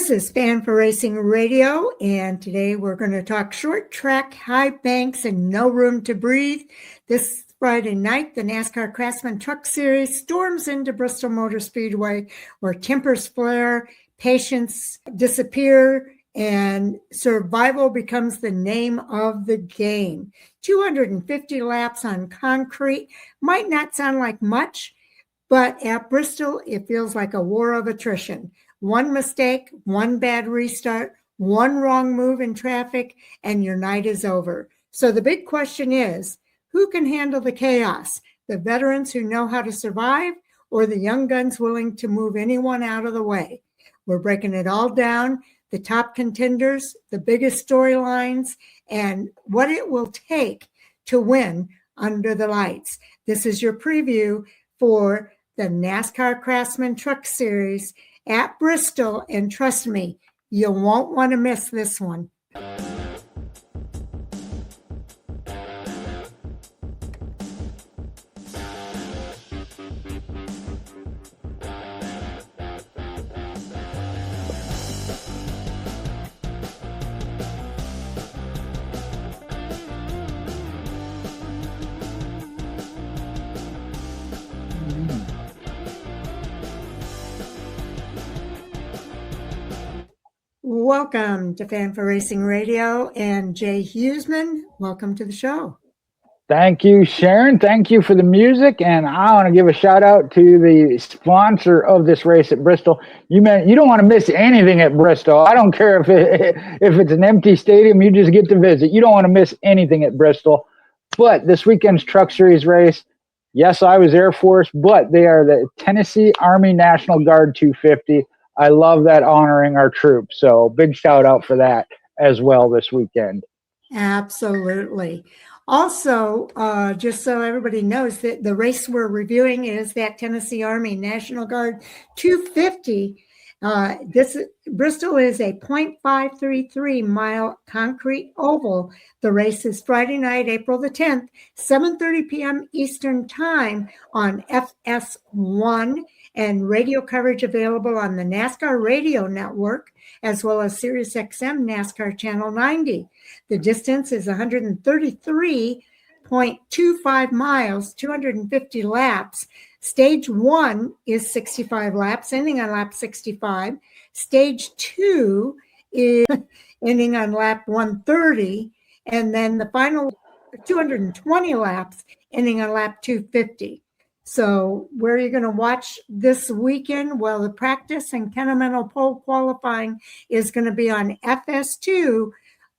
This is Fan for Racing Radio, and today we're going to talk short track, high banks, and no room to breathe. This Friday night, the NASCAR Craftsman Truck Series storms into Bristol Motor Speedway, where tempers flare, patience disappear, and survival becomes the name of the game. 250 laps on concrete might not sound like much, but at Bristol, it feels like a war of attrition. One mistake, one bad restart, one wrong move in traffic, and your night is over. So the big question is, who can handle the chaos? The veterans who know how to survive, or the young guns willing to move anyone out of the way? We're breaking it all down, the top contenders, the biggest storylines, and what it will take to win under the lights. This is your preview for the NASCAR Craftsman Truck Series at Bristol, and trust me, you won't want to miss this one. Welcome to Fan for Racing Radio, and Jay Hughesman, welcome to the show. Thank you, Sharon. Thank you for the music, and I want to give a shout out to the sponsor of this race at Bristol. You don't want to miss anything at Bristol. I don't care if it's an empty stadium, you just get to visit. You don't want to miss anything at Bristol. But this weekend's Truck Series race, yes, I was Air Force, but they are the Tennessee Army National Guard 250. I love that, honoring our troops. So big shout out for that as well this weekend. Absolutely. Also, just so everybody knows, that the race we're reviewing is that Tennessee Army National Guard 250. Bristol is a 0.533 mile concrete oval. The race is Friday night, April the 10th, 7:30 p.m. Eastern Time on FS1, and radio coverage available on the NASCAR Radio Network, as well as SiriusXM NASCAR Channel 90. The distance is 133.25 miles, 250 laps. Stage 1 is 65 laps, ending on lap 65. Stage 2 is ending on lap 130. And then the final 220 laps, ending on lap 250. So where are you going to watch this weekend? Well, the practice and Continental Pole qualifying is going to be on FS2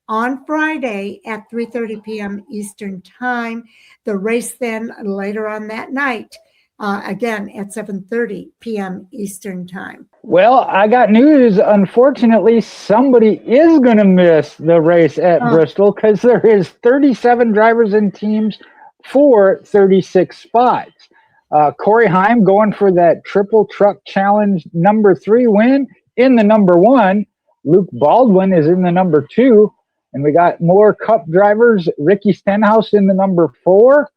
on Friday at 3:30 p.m. Eastern Time. The race then later on that night, again at 7:30 p.m. Eastern Time. Well, I got news. Unfortunately, somebody is going to miss the race at Bristol, because there is 37 drivers and teams for 36 spots. Corey Heim going for that Triple Truck Challenge number 3 win in the number 1. Luke Baldwin is in the number 2. And we got more Cup drivers. Ricky Stenhouse in the number 4.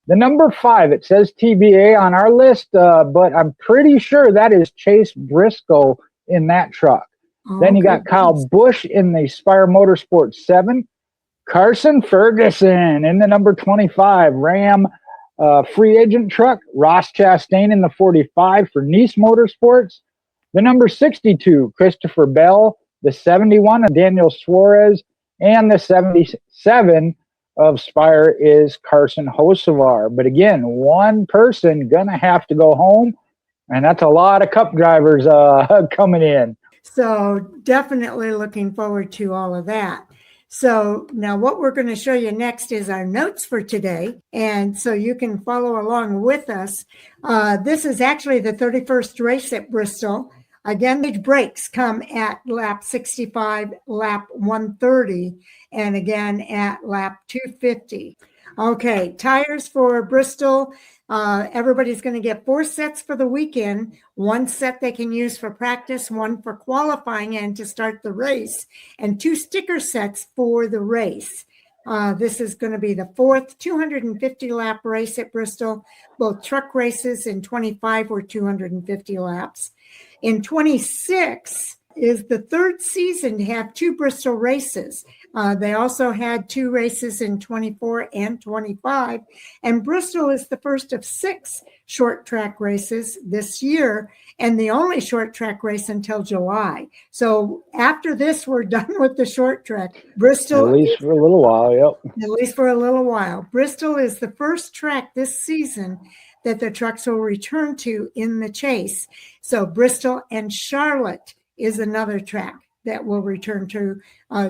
The number 5, it says TBA on our list, but I'm pretty sure that is Chase Briscoe in that truck. Then you got Kyle Busch in the Spire Motorsports 7. Carson Ferguson in the number 25 Ram free agent truck. Ross Chastain in the 45 for Nice Motorsports. The number 62, Christopher Bell. The 71 of Daniel Suarez. And the 77 of Spire is Carson Hocevar. But again, one person going to have to go home. And that's a lot of Cup drivers coming in. So definitely looking forward to all of that. So now what we're going to show you next is our notes for today. And so you can follow along with us. This is actually the 31st race at Bristol. Again, the breaks come at lap 65, lap 130, and again at lap 250. Okay, tires for Bristol. Everybody's going to get 4 sets for the weekend. 1 set they can use for practice, 1 for qualifying and to start the race, and 2 sticker sets for the race. This is going to be the 4th 250 lap race at Bristol. Both truck races in 25 were 250 laps. In 26, is the third season to have 2 Bristol races. They also had 2 races in 24 and 25. And Bristol is the first of 6 short track races this year, and the only short track race until July. So after this, we're done with the short track. Bristol, at least for a little while, yep. At least for a little while. Bristol is the first track this season that the trucks will return to in the chase. So Bristol and Charlotte is another track that will return to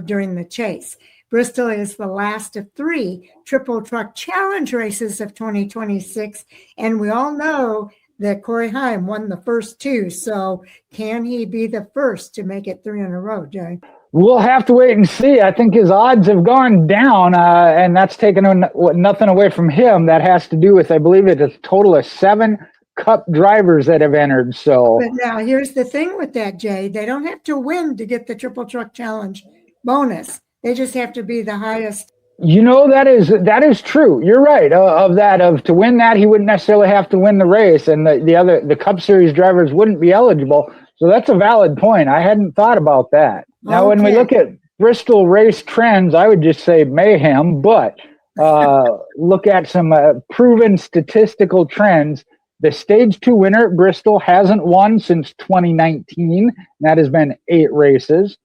during the chase. Bristol is the last of 3 Triple Truck Challenge races of 2026. And we all know that Corey Heim won the first 2. So can he be the first to make it 3 in a row, Jay? We'll have to wait and see. I think his odds have gone down, and that's taken nothing away from him. That has to do with, I believe, it's a total of 7 Cup drivers that have entered. So, but now here's the thing with that, Jay. They don't have to win to get the Triple Truck Challenge bonus. They just have to be the highest. You know, that is true. You're right. To win that, he wouldn't necessarily have to win the race, and the Cup Series drivers wouldn't be eligible. So that's a valid point. I hadn't thought about that. Now, When we look at Bristol race trends, I would just say mayhem, but look at some proven statistical trends. The Stage 2 winner at Bristol hasn't won since 2019. That has been 8 races.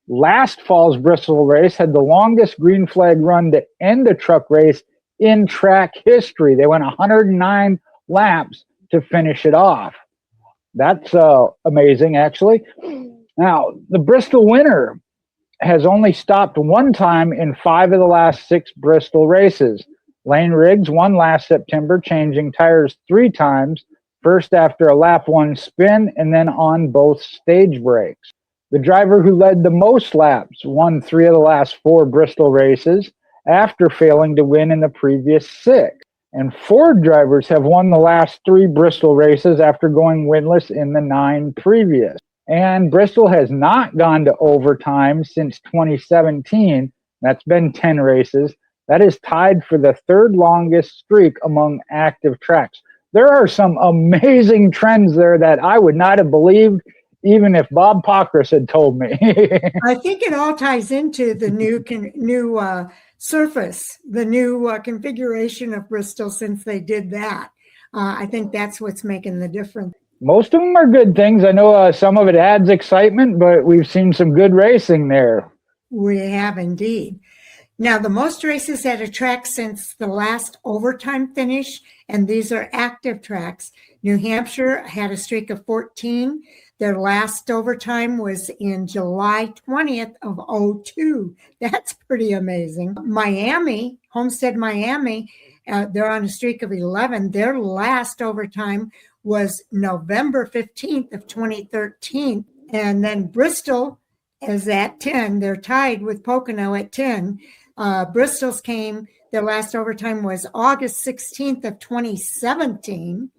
Last fall's Bristol race had the longest green flag run to end a truck race in track history. They went 109 laps to finish it off. That's amazing, actually. Now, the Bristol winner has only stopped 1 time in 5 of the last 6 Bristol races. Lane Riggs won last September, changing tires 3 times, first after a lap 1 spin and then on both stage breaks. The driver who led the most laps won 3 of the last 4 Bristol races after failing to win in the previous 6. And 4 drivers have won the last 3 Bristol races after going winless in the 9 previous. And Bristol has not gone to overtime since 2017. That's been 10 races. That is tied for the 3rd longest streak among active tracks. There are some amazing trends there that I would not have believed even if Bob Pockris had told me. I think it all ties into the new surface, the new configuration of Bristol since they did that. I think that's what's making the difference. Most of them are good things. I know some of it adds excitement, but we've seen some good racing there. We have indeed. Now, the most races at a track since the last overtime finish, and these are active tracks. New Hampshire had a streak of 14. Their last overtime was in July 20th of 2002. That's pretty amazing. Miami, Homestead, Miami, they're on a streak of 11. Their last overtime was November 15th of 2013. And then Bristol is at 10. They're tied with Pocono at 10. Bristol's their last overtime was August 16th of 2017.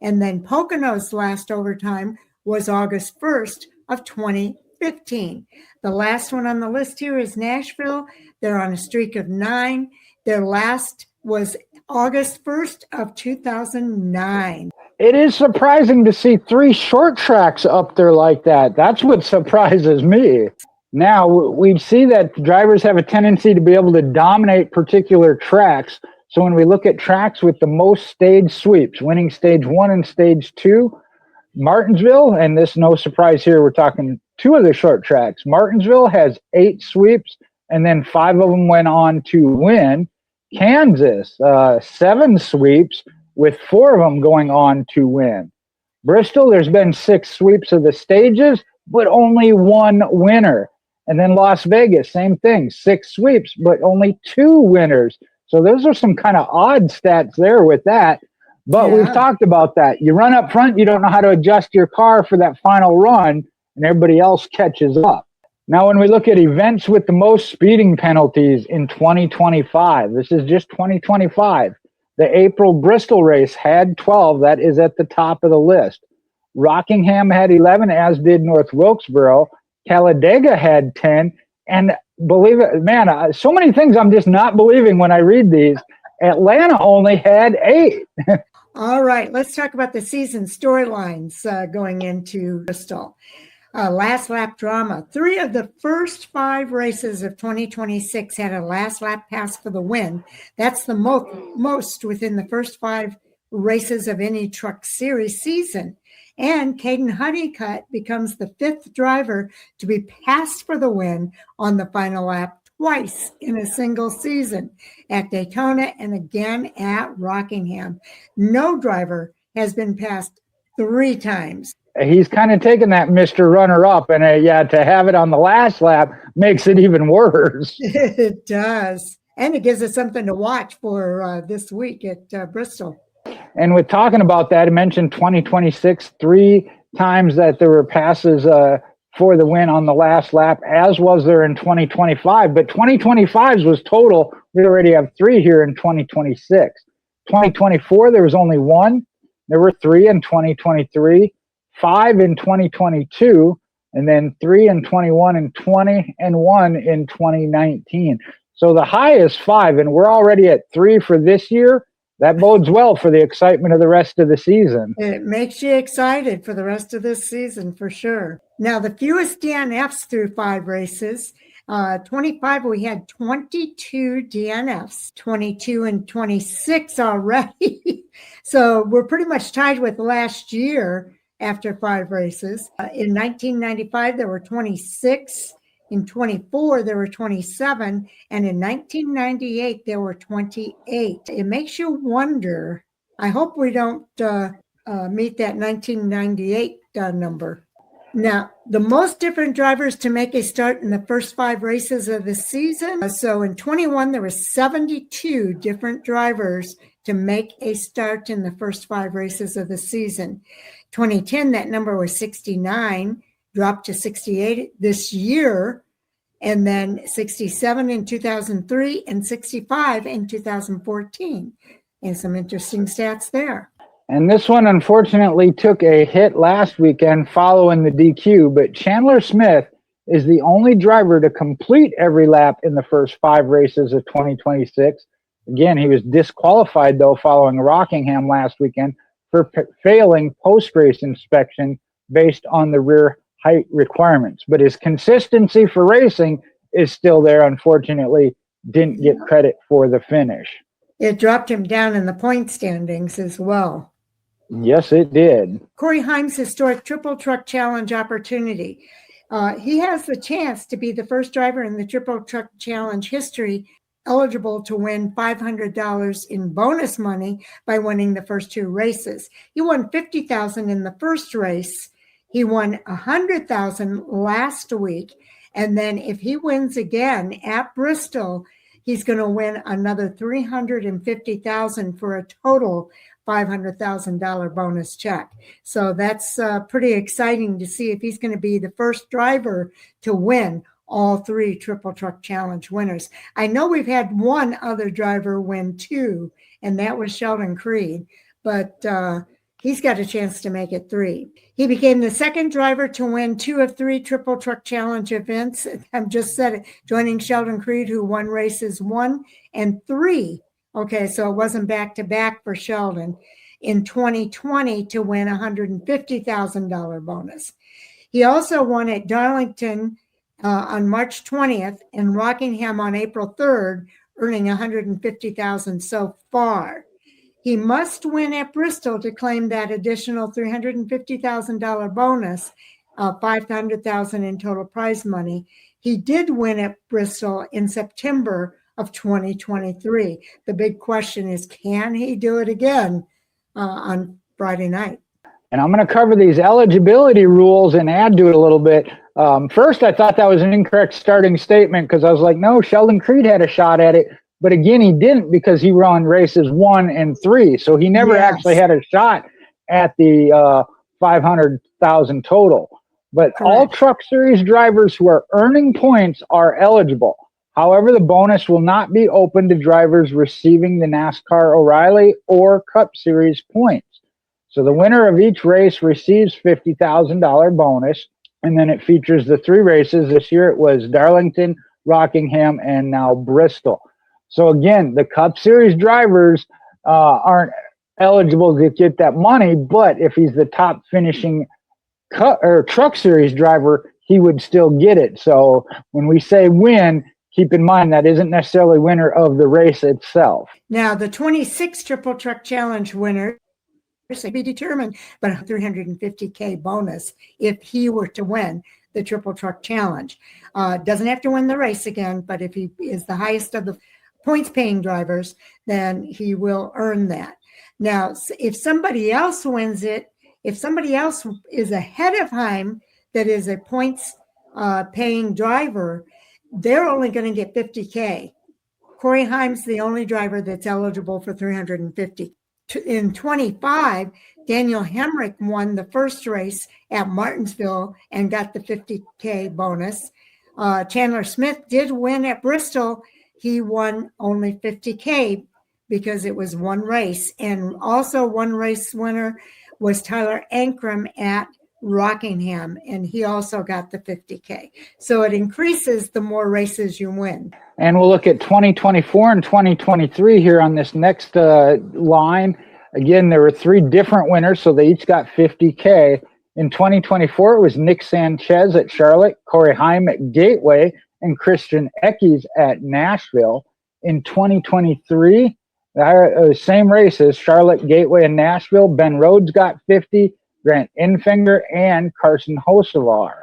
And then Pocono's last overtime was August 1st of 2015. The last one on the list here is Nashville. They're on a streak of 9. Their last was August 1st of 2009. It is surprising to see 3 short tracks up there like that. That's what surprises me. Now, we see that drivers have a tendency to be able to dominate particular tracks. So when we look at tracks with the most stage sweeps, winning stage 1 and stage 2, Martinsville, and this no surprise here, we're talking 2 of the short tracks. Martinsville has 8 sweeps, and then 5 of them went on to win. Kansas, 7 sweeps, with 4 of them going on to win. Bristol, there's been 6 sweeps of the stages, but only 1 winner. And then Las Vegas, same thing, 6 sweeps, but only 2 winners. So those are some kind of odd stats there with that. But We've talked about that. You run up front, you don't know how to adjust your car for that final run, and everybody else catches up. Now, when we look at events with the most speeding penalties in 2025, this is just 2025. The April Bristol race had 12. That is at the top of the list. Rockingham had 11, as did North Wilkesboro. Talladega had 10. And believe it, man, so many things I'm just not believing when I read these. Atlanta only had 8. All right, let's talk about the season storylines going into Bristol. Last lap drama. 3 of the first 5 races of 2026 had a last lap pass for the win. That's the most within the first 5 races of any Truck Series season. And Caden Honeycutt becomes the 5th driver to be passed for the win on the final lap twice in a single season, at Daytona and again at Rockingham. No driver has been passed 3 times. He's kind of taken that Mr. Runner-Up, and to have it on the last lap makes it even worse. It does. And it gives us something to watch for this week at Bristol. And with talking about that, I mentioned 2026, 3 times that there were passes for the win on the last lap, as was there in 2025. But 2025's was total. We already have 3 here in 2026. 2024, there was only 1. There were 3 in 2023. 5 in 2022, and then 3 in 21 and 20, and 1 in 2019. So the high is 5, and we're already at 3 for this year. That bodes well for the excitement of the rest of the season. It makes you excited for the rest of this season, for sure. Now, the fewest DNFs through 5 races. 25, we had 22 DNFs, 22 and 26 already. So we're pretty much tied with last year. After 5 races. In 1995, there were 26. In 24, there were 27. And in 1998, there were 28. It makes you wonder. I hope we don't meet that 1998 number. Now, the most different drivers to make a start in the first 5 races of the season. So in 21, there were 72 different drivers to make a start in the first 5 races of the season. 2010, that number was 69, dropped to 68 this year, and then 67 in 2003 and 65 in 2014. And some interesting stats there. And this one, unfortunately, took a hit last weekend following the DQ, but Chandler Smith is the only driver to complete every lap in the first 5 races of 2026. Again, he was disqualified, though, following Rockingham last weekend for failing post-race inspection based on the rear height requirements. But his consistency for racing is still there. Unfortunately, didn't get credit for the finish. It dropped him down in the point standings as well. Yes, it did. Corey Heim's historic Triple Truck Challenge opportunity. He has the chance to be the first driver in the Triple Truck Challenge history eligible to win $500 in bonus money by winning the first 2 races. He won $50,000 in the first race. He won $100,000 last week. And then if he wins again at Bristol, he's going to win another $350,000 for a total $500,000 bonus check. So that's pretty exciting to see if he's going to be the first driver to win all 3 Triple Truck Challenge winners. I know we've had one other driver win 2, and that was Sheldon Creed, but he's got a chance to make it 3. He became the second driver to win 2 of 3 Triple Truck Challenge events. I've just said it, joining Sheldon Creed, who won races 1 and 3. Okay, so it wasn't back-to-back for Sheldon in 2020 to win $150,000 bonus. He also won at Darlington on March 20th and Rockingham on April 3rd, earning $150,000 so far. He must win at Bristol to claim that additional $350,000 bonus, $500,000 in total prize money. He did win at Bristol in September of 2023. The big question is, can he do it again on Friday night? And I'm going to cover these eligibility rules and add to it a little bit. First, I thought that was an incorrect starting statement because I was like, no, Sheldon Creed had a shot at it. But again, he didn't because he ran races 1 and 3. So he never actually had a shot at the 500,000 total. But all Truck Series drivers who are earning points are eligible. However, the bonus will not be open to drivers receiving the NASCAR O'Reilly or Cup Series points. So the winner of each race receives $50,000 bonus, and then it features the 3 races. This year it was Darlington, Rockingham, and now Bristol. So again, the Cup Series drivers aren't eligible to get that money, but if he's the top finishing Truck Series driver, he would still get it. So when we say win, keep in mind that isn't necessarily winner of the race itself. Now, the 26 Triple Truck Challenge winners to be determined, but a $350K bonus if he were to win the Triple Truck Challenge. Doesn't have to win the race again, but if he is the highest of the points-paying drivers, then he will earn that. Now, if somebody else wins it, if somebody else is ahead of him that is a points-paying driver, they're only going to get $50K. Corey Haim's the only driver that's eligible for $350K. In 25, Daniel Hemrick won the first race at Martinsville and got the $50K bonus. Chandler Smith did win at Bristol. He won only $50K because it was one race. And also one race winner was Tyler Ankrum at Rockingham, and he also got the $50K. So it increases the more races you win. And we'll look at 2024 and 2023 here on this next line. Again, there were 3 different winners, so they each got $50K. In 2024, it was Nick Sanchez at Charlotte, Corey Haim at Gateway, and Christian Eckes at Nashville. In 2023, same races, Charlotte, Gateway, and Nashville. Ben Rhodes got 50, Grant Infinger, and Carson Hocevar.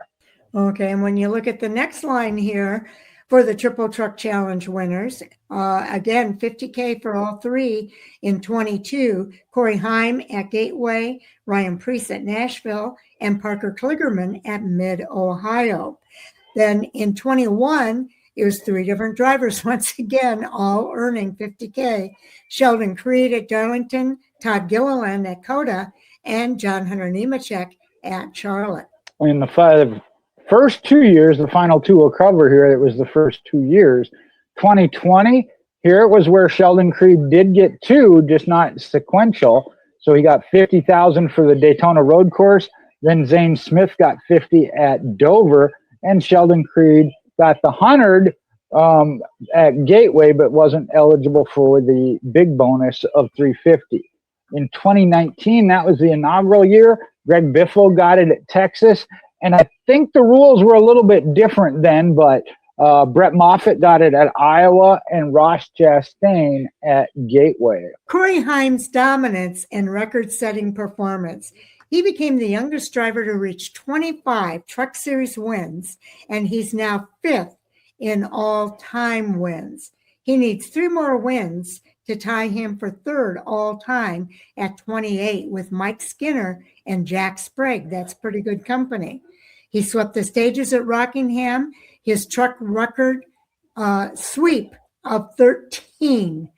Okay, and when you look at the next line here for the Triple Truck Challenge winners, again, $50K for all 3 in 22. Corey Haim at Gateway, Ryan Preece at Nashville, and Parker Kligerman at Mid-Ohio. Then in 21, it was 3 different drivers, once again, all earning $50K. Sheldon Creed at Darlington, Todd Gilliland at Coda, and John Hunter Nemechek at Charlotte. In the first 2 years, the final 2 will cover here, it was the first 2 years. 2020, here it was where Sheldon Creed did get 2, just not sequential. So he got $50,000 for the Daytona Road Course. Then Zane Smith got 50 at Dover, and Sheldon Creed got the 100 at Gateway, but wasn't eligible for the big bonus of $350. In 2019, that was the inaugural year. Greg Biffle got it at Texas. And I think the rules were a little bit different then, but Brett Moffitt got it at Iowa and Ross Chastain at Gateway. Corey Haim's dominance and record-setting performance. He became the youngest driver to reach 25 Truck Series wins, and he's now 5th in all-time wins. He needs 3 more wins to tie him for 3rd all-time at 28 with Mike Skinner and Jack Sprague. That's pretty good company. He swept the stages at Rockingham, his truck record sweep of 13.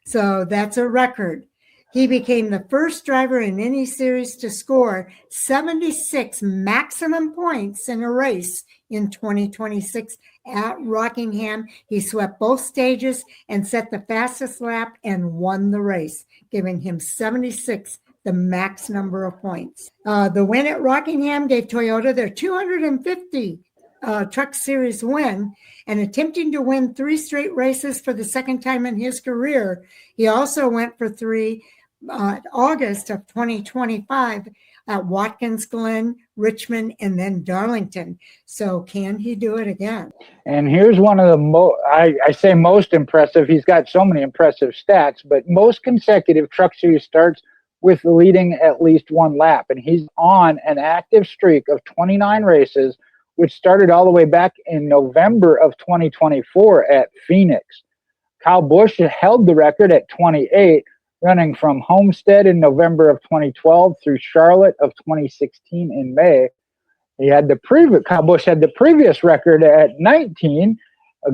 So that's a record. He became the first driver in any series to score 76 maximum points in a race in 2026 at Rockingham. He swept both stages and set the fastest lap and won the race, giving him 76, the max number of points. The win at Rockingham gave Toyota their 250 Truck Series win, and attempting to win 3 straight races for the second time in his career. He also went for 3 August of 2025 at Watkins Glen, Richmond, and then Darlington. So can he do it again? And here's one of the I say most impressive. He's got so many impressive stats, but most consecutive Truck Series starts with leading at least 1 lap. And he's on an active streak of 29 races, which started all the way back in November of 2024 at Phoenix. Kyle Busch held the record at 28, running from Homestead in November of 2012 through Charlotte of 2016 in May. Kyle Busch had the previous record at 19,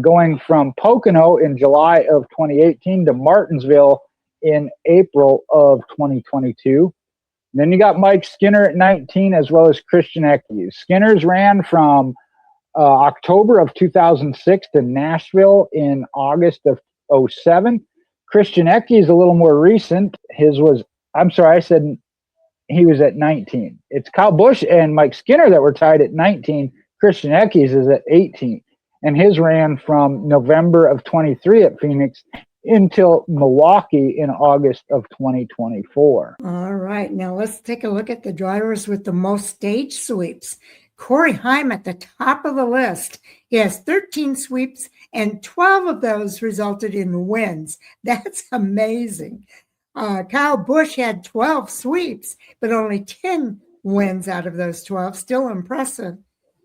going from Pocono in July of 2018 to Martinsville in April of 2022. And then you got Mike Skinner at 19, as well as Christian Eckes. Skinner's ran from October of 2006 to Nashville in August of 2007. Christian Eckes, a little more recent. I said he was at 19. It's Kyle Busch and Mike Skinner that were tied at 19. Christian Eckes is at 18. And his ran from November of 23 at Phoenix until Milwaukee in August of 2024. All right, now let's take a look at the drivers with the most stage sweeps. Corey Heim at the top of the list. He has 13 sweeps, and 12 of those resulted in wins. That's amazing. Kyle Busch had 12 sweeps, but only 10 wins out of those 12. Still impressive.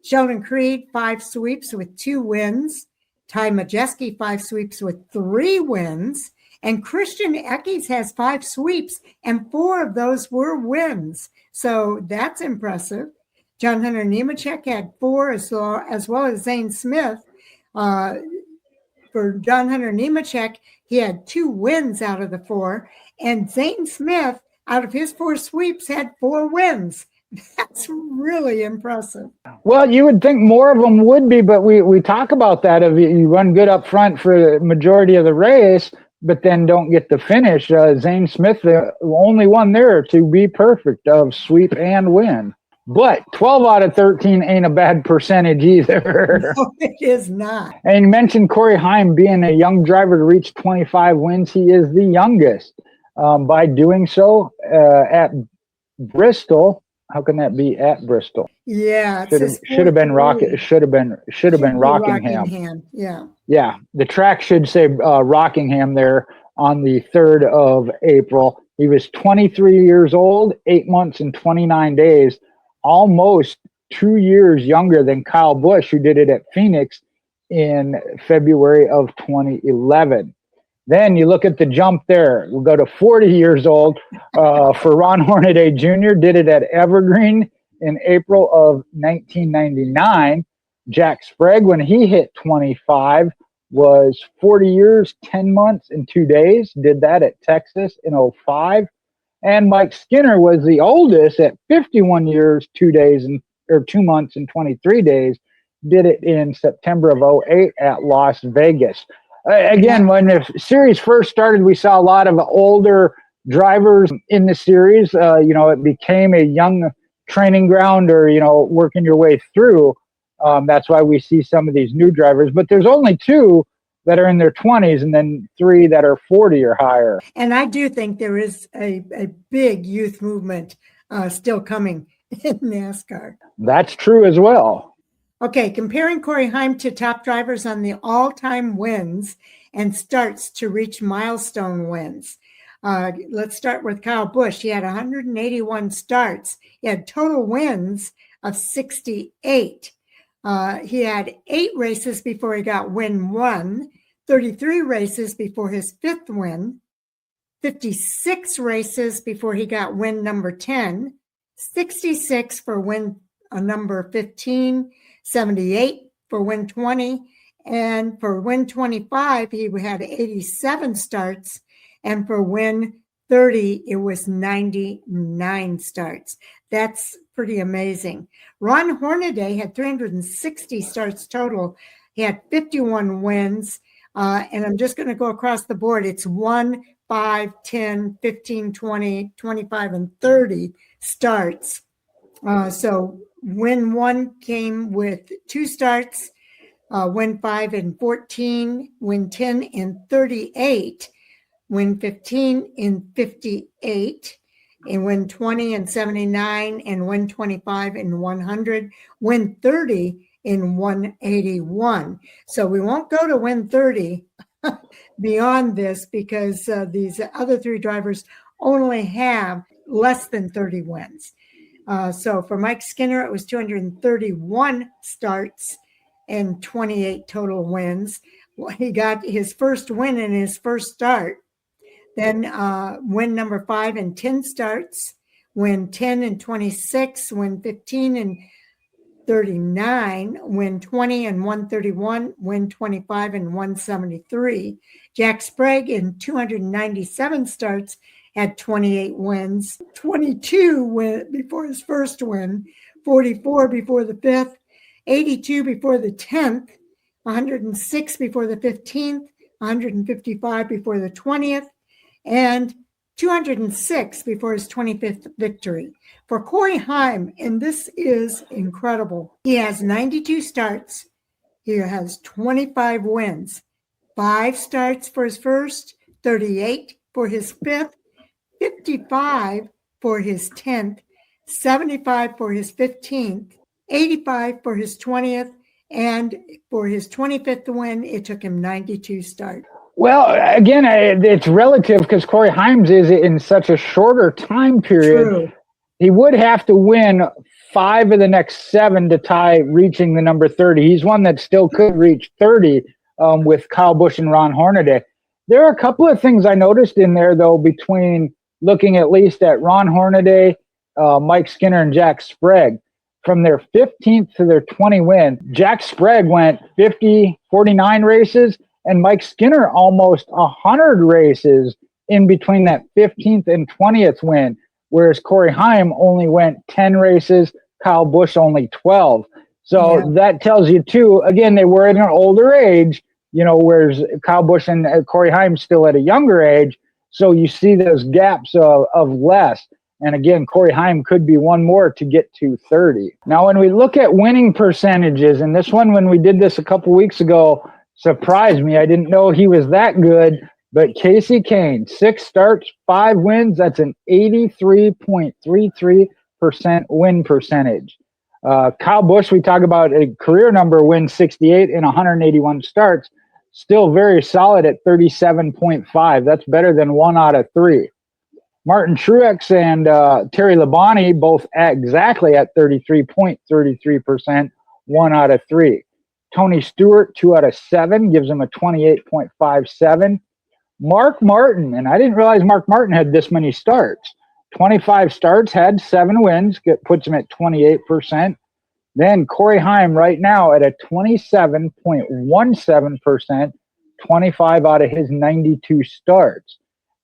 Sheldon Creed, 5 sweeps with 2 wins. Ty Majeski, 5 sweeps with 3 wins. And Christian Eckes has 5 sweeps, and 4 of those were wins. So that's impressive. John Hunter Nemechek had 4, as well as Zane Smith. For John Hunter Nemechek, he had 2 wins out of the 4. And Zane Smith, out of his 4 sweeps, had 4 wins. That's really impressive. Well, you would think more of them would be, but we talk about that. If you run good up front for the majority of the race, but then don't get the finish. Zane Smith, the only one there to be perfect of sweep and win. But 12 out of 13 ain't a bad percentage either. No, it is not. And you mentioned Corey Heim being a young driver to reach 25 wins. He is the youngest. By doing so at Bristol, how can that be at Bristol? Yeah, should have been Rockingham. Yeah. The track should say Rockingham there on the 3rd of April. He was 23 years old, 8 months and 29 days, almost 2 years younger than Kyle Busch, who did it at Phoenix in February of 2011. Then you look at the jump there. We'll go to 40 years old for Ron Hornaday Jr. Did it at Evergreen in April of 1999. Jack Sprague, when he hit 25, was 40 years, 10 months, and 2 days. Did that at Texas in 05. And Mike Skinner was the oldest at 51 years, 2 months, and 23 days. Did it in September of 08 at Las Vegas. Again, when the series first started, we saw a lot of older drivers in the series. It became a young training ground, or, working your way through. That's why we see some of these new drivers. But there's only 2 that are in their 20s, and then 3 that are 40 or higher. And I do think there is a big youth movement still coming in NASCAR. That's true as well. Okay, comparing Corey Heim to top drivers on the all-time wins and starts to reach milestone wins. Let's start with Kyle Busch. He had 181 starts. He had total wins of 68. He had 8 races before he got win 1, 33 races before his 5th win, 56 races before he got win number 10, 66 for win number 15, 78 for win 20, and for win 25, he had 87 starts, and for win 30, it was 99 starts. That's pretty amazing. Ron Hornaday had 360 starts total. He had 51 wins, and I'm just going to go across the board. It's 1, 5, 10, 15, 20, 25, and 30 starts. So win 1 came with 2 starts, win 5 and 14, win 10 and 38, win 15 in 58, and win 20 and 79, and win 25 and 100, win 30 in 181. So we won't go to win 30 beyond this, because these other 3 drivers only have less than 30 wins. So for Mike Skinner, it was 231 starts and 28 total wins. He got his first win in his first start. Then win number 5 and 10 starts, win 10 and 26, win 15 and 39, win 20 and 131, win 25 and 173. Jack Sprague in 297 starts had 28 wins, 22 before his first win, 44 before the 5th, 82 before the 10th, 106 before the 15th, 155 before the 20th, and 206 before his 25th victory. For Corey Heim, and this is incredible, he has 92 starts, he has 25 wins, 5 starts for his first, 38 for his fifth, 55 for his 10th, 75 for his 15th, 85 for his 20th, and for his 25th win, it took him 92 starts. Well, again, it's relative because Corey Himes is in such a shorter time period. True. He would have to win 5 of the next 7 to tie reaching the number 30. He's one that still could reach 30 with Kyle Busch and Ron Hornaday. There are a couple of things I noticed in there, though, between looking at least at Ron Hornaday, Mike Skinner, and Jack Sprague. From their 15th to their 20 win, Jack Sprague went 49 races, and Mike Skinner almost 100 races in between that 15th and 20th win, whereas Corey Heim only went 10 races, Kyle Busch only 12. So that tells you, too, again, they were at an older age, whereas Kyle Busch and Corey Heim still at a younger age. So you see those gaps of less. And again, Corey Heim could be one more to get to 30. Now, when we look at winning percentages, and this one, when we did this a couple weeks ago, surprised me. I didn't know he was that good. But Casey Kane, 6 starts, 5 wins. That's an 83.33% win percentage. Kyle Busch, we talk about a career number, win 68 in 181 starts. Still very solid at 37.5. That's better than 1 out of 3. Martin Truex and Terry Labonte both exactly at 33.33%, 1 out of 3. Tony Stewart, 2 out of 7, gives him a 28.57. Mark Martin, and I didn't realize Mark Martin had this many starts. 25 starts, had 7 wins, puts him at 28%. Then Corey Heim right now at a 27.17%, 25 out of his 92 starts.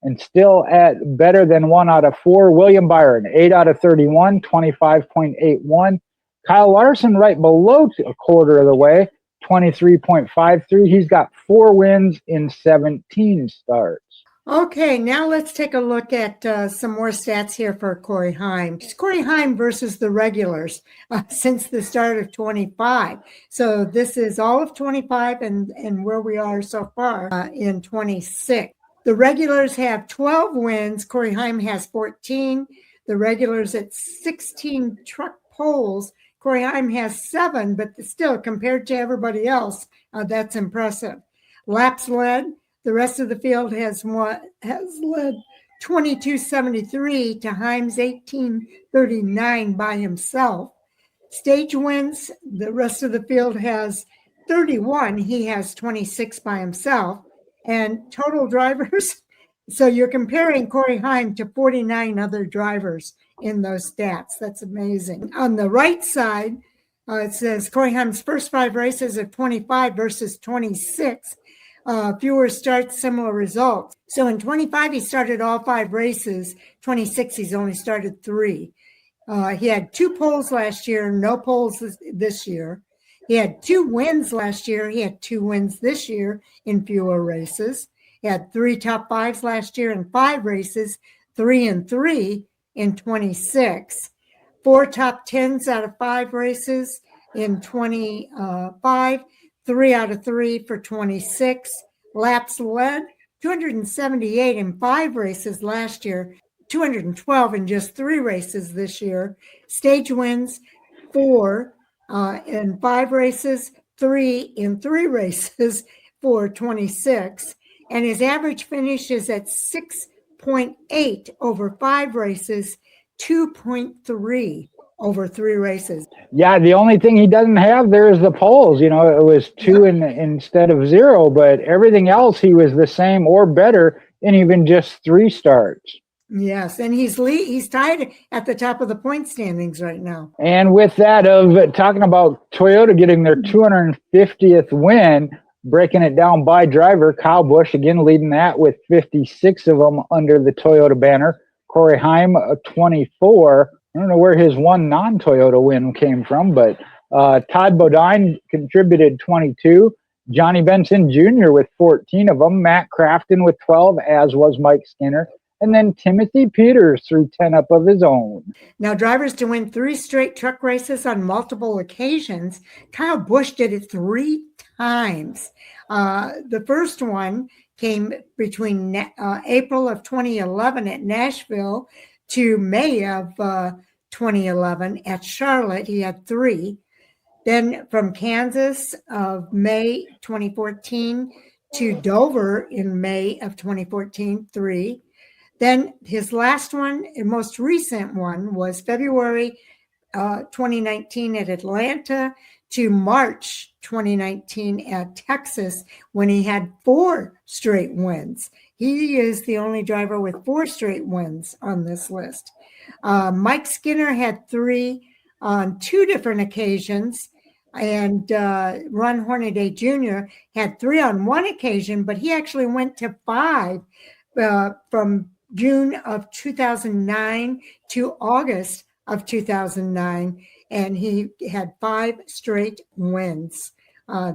And still at better than 1 out of 4, William Byron, 8 out of 31, 25.81. Kyle Larson right below a quarter of the way, 23.53. He's got 4 wins in 17 starts. Okay, now let's take a look at some more stats here for Corey Heim. It's Corey Heim versus the regulars since the start of 25. So this is all of 25 and where we are so far in 26. The regulars have 12 wins. Corey Heim has 14. The regulars at 16 truck poles. Corey Heim has 7, but still, compared to everybody else, that's impressive. Laps led. The rest of the field has led 2273 to Heim's 1839 by himself. Stage wins. The rest of the field has 31. He has 26 by himself. And total drivers, so you're comparing Corey Heim to 49 other drivers in those stats. That's amazing. On the right side, it says Corey Heim's first 5 races of 25 versus 26. Fewer starts, similar results. So in 25, he started all 5 races. 26, he's only started 3. He had 2 poles last year, no poles this year. He had 2 wins last year. He had 2 wins this year in fewer races. He had 3 top 5s last year in 5 races, 3 and 3 in 26. 4 top 10s out of 5 races in 25, 3 out of 3 for 26. Laps led, 278 in 5 races last year, 212 in just 3 races this year. Stage wins, 4 in 5 races, 3 in 3 races for 26. And his average finish is at 6.8 over 5 races, 2.3 over 3 races. Yeah, the only thing he doesn't have there is the poles. It was 2 instead of 0, but everything else he was the same or better in even just 3 starts. Yes, and he's tied at the top of the point standings right now. And with that, of talking about Toyota getting their 250th win, breaking it down by driver, Kyle Busch again leading that with 56 of them under the Toyota banner. Corey Heim, 24. I don't know where his one non-Toyota win came from, but Todd Bodine contributed 22. Johnny Benson Jr. with 14 of them. Matt Crafton with 12, as was Mike Skinner. And then Timothy Peters threw 10 up of his own. Now, drivers to win 3 straight truck races on multiple occasions. Kyle Busch did it 3 times. The first one came between April of 2011 at Nashville to May of 2011 at Charlotte. He had 3. Then from Kansas of May 2014 to Dover in May of 2014, 3. Then his last one, and most recent one, was February 2019 at Atlanta to March 2019 at Texas, when he had 4 straight wins. He is the only driver with 4 straight wins on this list. Mike Skinner had 3 on 2 different occasions, and Ron Hornaday Jr. had 3 on 1 occasion, but he actually went to 5 from June of 2009 to August of 2009, and he had 5 straight wins.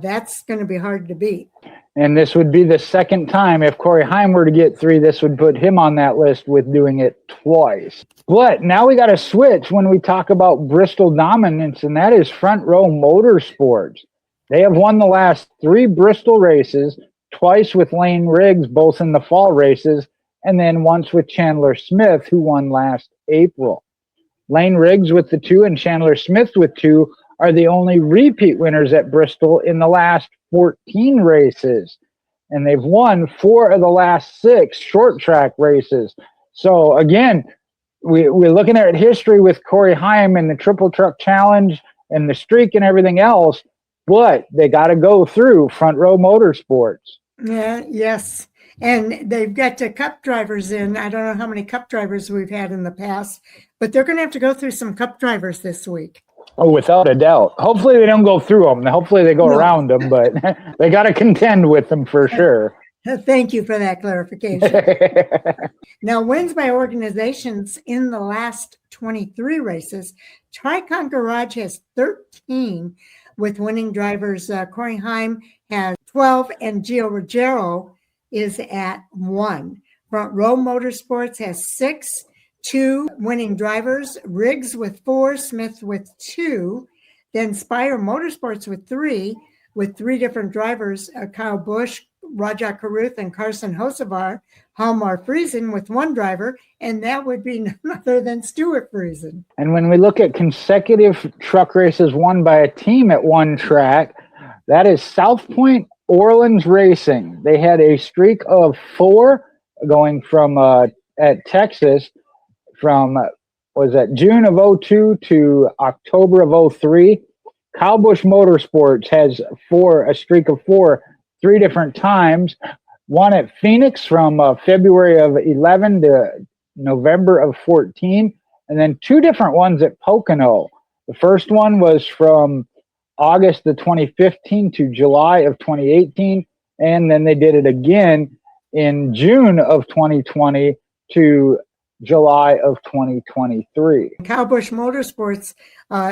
That's going to be hard to beat. And this would be the second time. If Corey Heim were to get 3, this would put him on that list with doing it twice. But now we got to switch when we talk about Bristol dominance, and that is Front Row Motorsports. They have won the last 3 Bristol races, twice with Lane Riggs, both in the fall races, and then once with Chandler Smith, who won last April. Lane Riggs with the 2 and Chandler Smith with 2 are the only repeat winners at Bristol in the last 14 races. And they've won 4 of the last 6 short track races. So again, we're looking at history with Corey Heim and the Triple Truck Challenge and the streak and everything else, but they got to go through Front Row Motorsports. Yeah, yes. And they've got the cup drivers in. I don't know how many cup drivers we've had in the past, but they're going to have to go through some cup drivers this week. Oh, without a doubt. Hopefully they don't go through them. Hopefully they go around them, but they got to contend with them for sure. Thank you for that clarification. Now, wins by organizations in the last 23 races. Tricon Garage has 13 with winning drivers. Corey Heim has 12, and Gio Ruggiero is at 1. Front Row Motorsports has 6, 2 winning drivers, Riggs with 4, Smith with 2, then Spire Motorsports with 3 different drivers, Kyle Busch, Rajah Caruth, and Carson Hocevar. Halmar Friesen with 1 driver, and that would be none other than Stuart Friesen. And when we look at consecutive truck races won by a team at one track, that is South Point Orleans Racing. They had a streak of 4 going from at Texas from June of 02 to October of 03. Kyle Busch Motorsports has a streak of 4 3 different times. One at Phoenix from February of 11 to November of 14, and then 2 different ones at Pocono. The first one was from August of 2015 to July of 2018, and then they did it again in June of 2020 to July of 2023. Kyle Busch Motorsports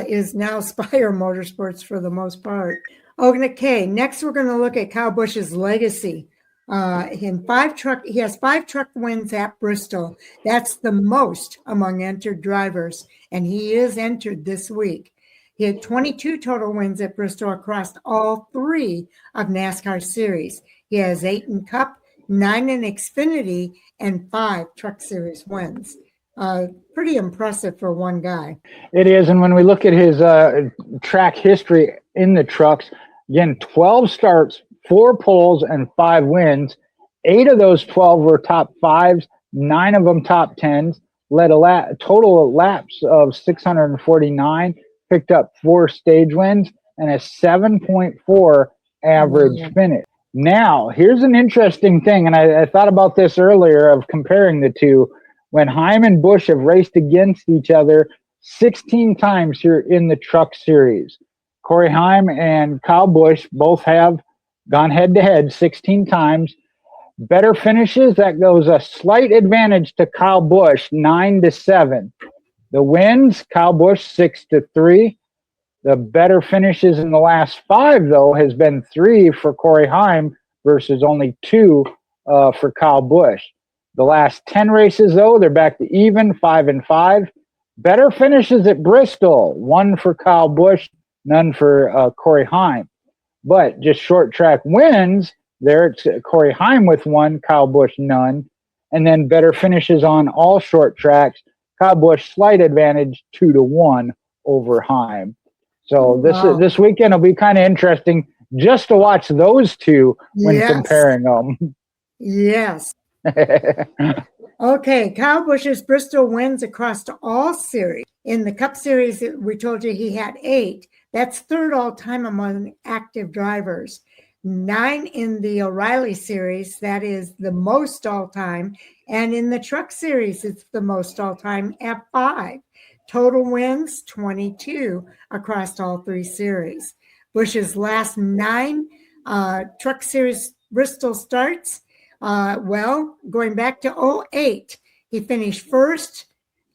is now Spire Motorsports for the most part. Okay, next we're going to look at Kyle Busch's legacy. He has 5 truck wins at Bristol. That's the most among entered drivers, and he is entered this week. He had 22 total wins at Bristol across all 3 of NASCAR series. He has 8 in Cup, 9 in Xfinity, and 5 Truck Series wins. Pretty impressive for one guy. It is, and when we look at his track history in the trucks, again, 12 starts, 4 poles, and 5 wins. 8 of those 12 were top 5s, 9 of them top 10s, led a total of laps of 649, picked up 4 stage wins, and a 7.4 average finish. Now, here's an interesting thing, and I thought about this earlier of comparing the two. When Heim and Busch have raced against each other 16 times here in the Truck Series. Corey Heim and Kyle Busch both have gone head-to-head 16 times. Better finishes, that goes a slight advantage to Kyle Busch, 9-7. The wins, Kyle Busch 6-3. The better finishes in the last 5, though, has been 3 for Corey Heim versus only 2 for Kyle Busch. The last 10 races, though, they're back to even, 5-5. Better finishes at Bristol, 1 for Kyle Busch, none for Corey Heim. But just short track wins, there it's Corey Heim with 1, Kyle Busch none. And then better finishes on all short tracks. Kyle Busch slight advantage 2-1 over Heim. So this weekend will be kind of interesting just to watch those two when comparing them. Yes. Okay, Kyle Busch's Bristol wins across all series. In the Cup Series, we told you he had 8. That's third all-time among active drivers. 9 in the O'Reilly Series, that is the most all-time. And in the Truck Series, it's the most all-time at 5. Total wins, 22 across all 3 series. Busch's last 9 Truck Series Bristol starts, going back to 08, he finished first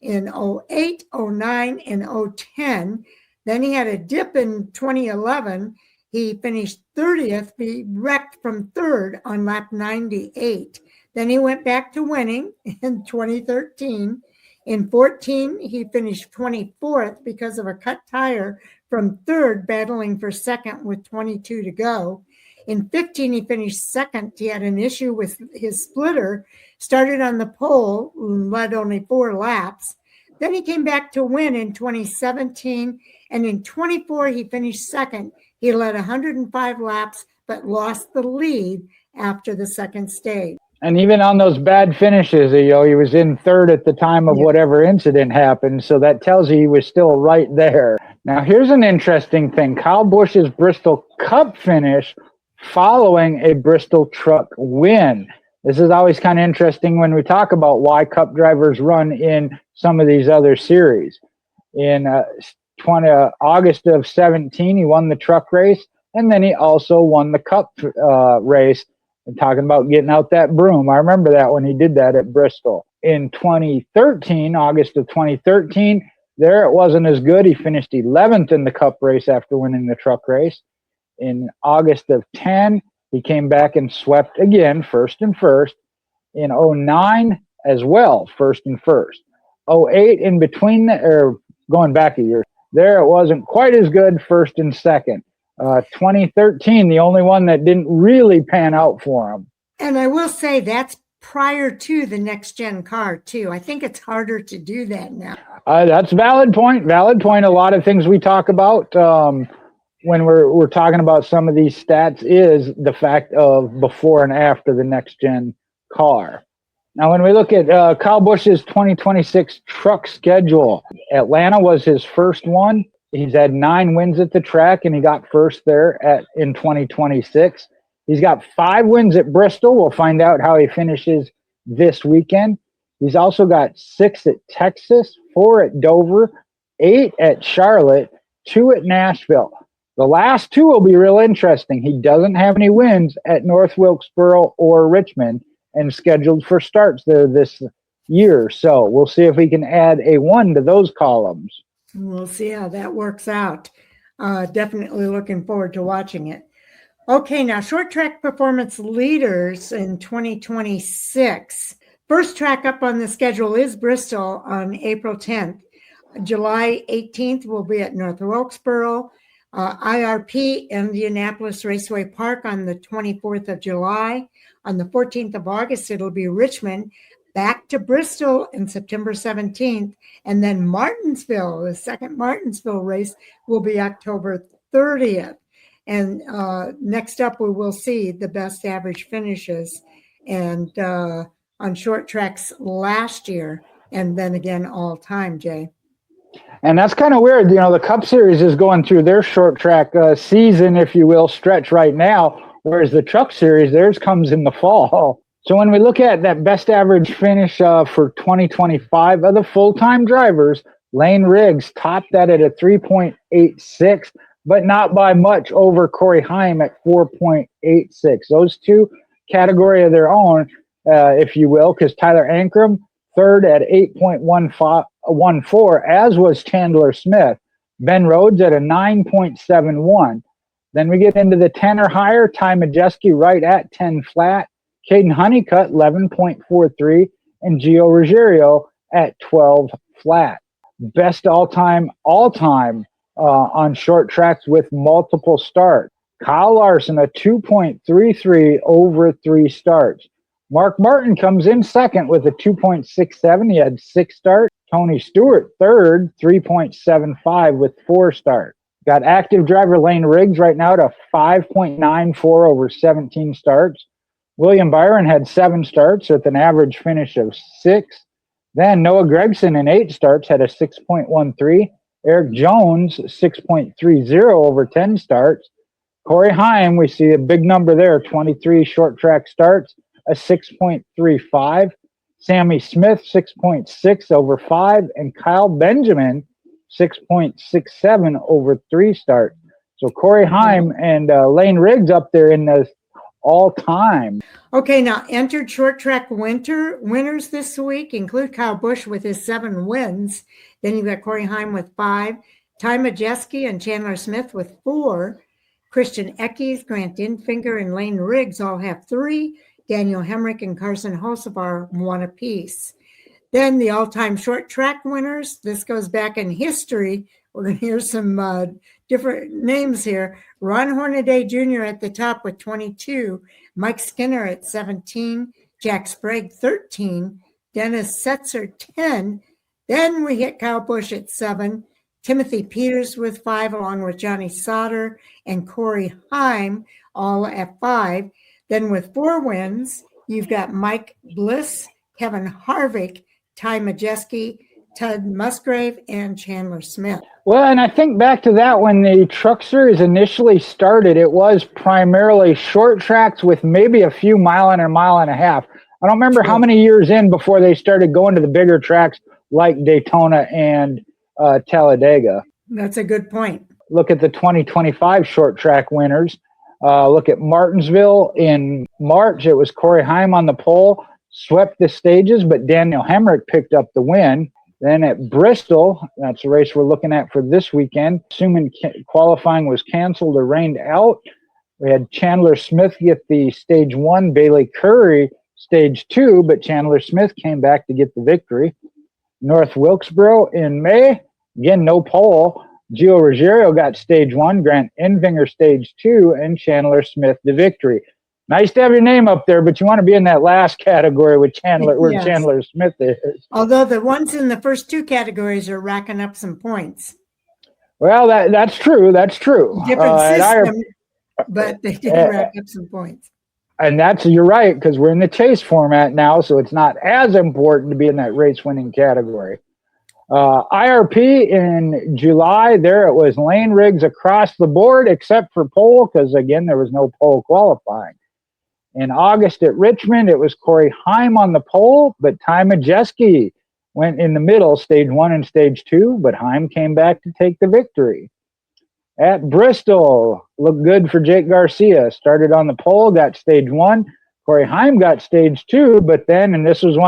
in 08, 09, and 010. Then he had a dip in 2011. He finished 30th, he wrecked from 3rd on lap 98. Then he went back to winning in 2013. In 14, he finished 24th because of a cut tire from 3rd, battling for 2nd with 22 to go. In 15, he finished 2nd. He had an issue with his splitter, started on the pole, led only 4 laps. Then he came back to win in 2017, and in 24, he finished 2nd. He led 105 laps, but lost the lead after the 2nd stage. And even on those bad finishes, he was in 3rd at the time of whatever incident happened. So that tells you he was still right there. Now, here's an interesting thing. Kyle Busch's Bristol Cup finish following a Bristol truck win. This is always kind of interesting when we talk about why Cup drivers run in some of these other series. In August of 17, he won the truck race, and then he also won the Cup race. And talking about getting out that broom. I remember that when he did that at Bristol. In 2013, August of 2013, there it wasn't as good. He finished 11th in the Cup race after winning the truck race. In August of 10, he came back and swept again, first and first. In 09 as well, first and first. 08 in between, going back a year, there it wasn't quite as good, first and second. 2013, the only one that didn't really pan out for him. And I will say that's prior to the next gen car too. I think it's harder to do that now. That's a valid point. Valid point. A lot of things we talk about when we're talking about some of these stats is the fact of before and after the next gen car. Now, when we look at Kyle Busch's 2026 truck schedule, Atlanta was his first one. He's had 9 wins at the track, and he got first there in 2026. He's got 5 wins at Bristol. We'll find out how he finishes this weekend. He's also got 6 at Texas, 4 at Dover, 8 at Charlotte, 2 at Nashville. The last 2 will be real interesting. He doesn't have any wins at North Wilkesboro or Richmond and scheduled for starts there this year. So we'll see if we can add a 1 to those columns. We'll see how that works out. Definitely looking forward to watching it. Okay, now short track performance leaders in 2026. First track up on the schedule is Bristol on April 10th. July 18th will be at North Wilkesboro. IRP, Indianapolis Raceway Park on the 24th of July. On the 14th of August, it'll be Richmond. Back to Bristol in September 17th, and then Martinsville, the second Martinsville race, will be October 30th. And next up, we will see the best average finishes and on short tracks last year, and then again all time, Jay. And that's kind of weird. The Cup Series is going through their short track season, if you will, stretch right now, whereas the Truck Series, theirs comes in the fall. So when we look at that best average finish for 2025 of the full-time drivers, Lane Riggs topped that at a 3.86, but not by much over Corey Heim at 4.86. Those two category of their own, if you will, because Tyler Ankrum, third at 8.14, as was Chandler Smith. Ben Rhodes at a 9.71. Then we get into the 10 or higher, Ty Majeski right at 10 flat. Caden Honeycutt, 11.43, and Gio Ruggiero at 12 flat. Best all-time on short tracks with multiple starts. Kyle Larson, a 2.33 over 3 starts. Mark Martin comes in second with a 2.67. He had 6 starts. Tony Stewart, third, 3.75 with 4 starts. Got active driver Lane Riggs right now at a 5.94 over 17 starts. William Byron had 7 starts with an average finish of 6. Then Noah Gregson in 8 starts had a 6.13. Eric Jones, 6.30 over 10 starts. Corey Heim, we see a big number there, 23 short track starts, a 6.35. Sammy Smith, 6.6 over 5. And Kyle Benjamin, 6.67 over 3 starts. So Corey Heim and Lane Riggs up there in the all-time. Okay, now entered short track winners this week include Kyle Busch with his 7 wins. Then you've got Corey Heim with 5. Ty Majeski and Chandler Smith with 4. Christian Eckes, Grant Infinger, and Lane Riggs all have 3. Daniel Hemrick and Carson Hocevar 1 apiece. Then the all-time short track winners. This goes back in history. We're going to hear some different names here. Ron Hornaday Jr. at the top with 22. Mike Skinner at 17. Jack Sprague 13. Dennis Setzer 10. Then we hit Kyle Busch at 7. Timothy Peters with 5, along with Johnny Sauter and Corey Heim, all at 5. Then with 4 wins, you've got Mike Bliss, Kevin Harvick, Ty Majeski, Ted Musgrave, and Chandler Smith. Well, and I think back to that when the Truck Series initially started, it was primarily short tracks with maybe a few mile and a mile and a half. I don't remember how many years in before they started going to the bigger tracks like Daytona and Talladega. That's a good point. Look at the 2025 short track winners. Look at Martinsville in March. It was Corey Heim on the pole, swept the stages, but Daniel Hemrick picked up the win. Then at Bristol, that's the race we're looking at for this weekend, assuming qualifying was canceled or rained out, we had Chandler Smith get the stage 1, Bailey Curry stage 2, but Chandler Smith came back to get the victory. North Wilkesboro in May, again, no pole. Gio Ruggiero got stage 1, Grant Enfinger stage 2, and Chandler Smith the victory. Nice to have your name up there, but you want to be in that last category with Chandler, where Chandler Smith is. Although the ones in the first 2 categories are racking up some points. Well, that's true. That's true. Different system, but they did rack up some points. And you're right, because we're in the chase format now, so it's not as important to be in that race-winning category. IRP in July, there it was Lane Riggs across the board, except for pole, because, again, there was no pole qualifying. In August at Richmond, it was Corey Heim on the pole, but Ty Majeski went in the middle, stage 1 and stage 2, but Heim came back to take the victory. At Bristol, looked good for Jake Garcia. Started on the pole, got stage 1. Corey Heim got stage 2, but then, and this was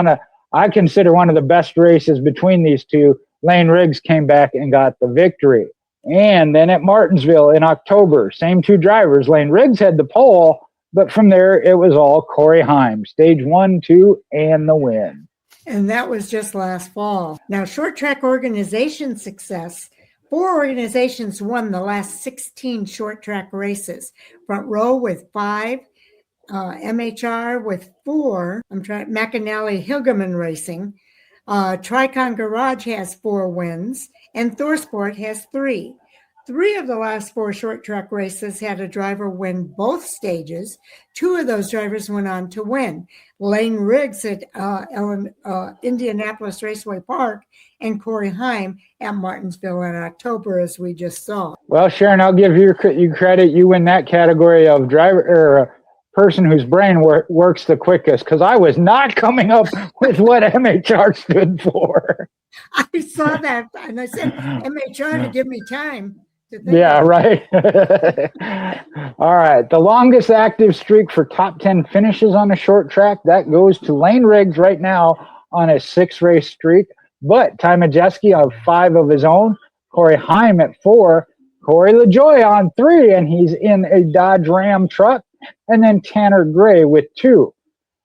I consider one of the best races between these two, Lane Riggs came back and got the victory. And then at Martinsville in October, same 2 drivers. Lane Riggs had the pole, but from there, it was all Corey Heim, stage 1, 2, and the win. And that was just last fall. Now, short track organization success. 4 organizations won the last 16 short track races. Front Row with 5, MHR with 4. McAnally Hilgeman Racing. Tricon Garage has 4 wins, and ThorSport has 3. 3 of the last 4 short track races had a driver win both stages. 2 of those drivers went on to win. Lane Riggs at Indianapolis Raceway Park and Corey Heim at Martinsville in October, as we just saw. Well, Sharon, I'll give you credit. You win that category of driver or person whose brain works the quickest, because I was not coming up with what MHR stood for. I saw that, and I said MHR to give me time. Yeah, right. All right. The longest active streak for top 10 finishes on a short track, that goes to Lane Riggs right now on a 6-race streak. But Ty Majeski on 5 of his own, Corey Heim at 4, Corey LaJoie on 3, and he's in a Dodge Ram truck, and then Tanner Gray with 2.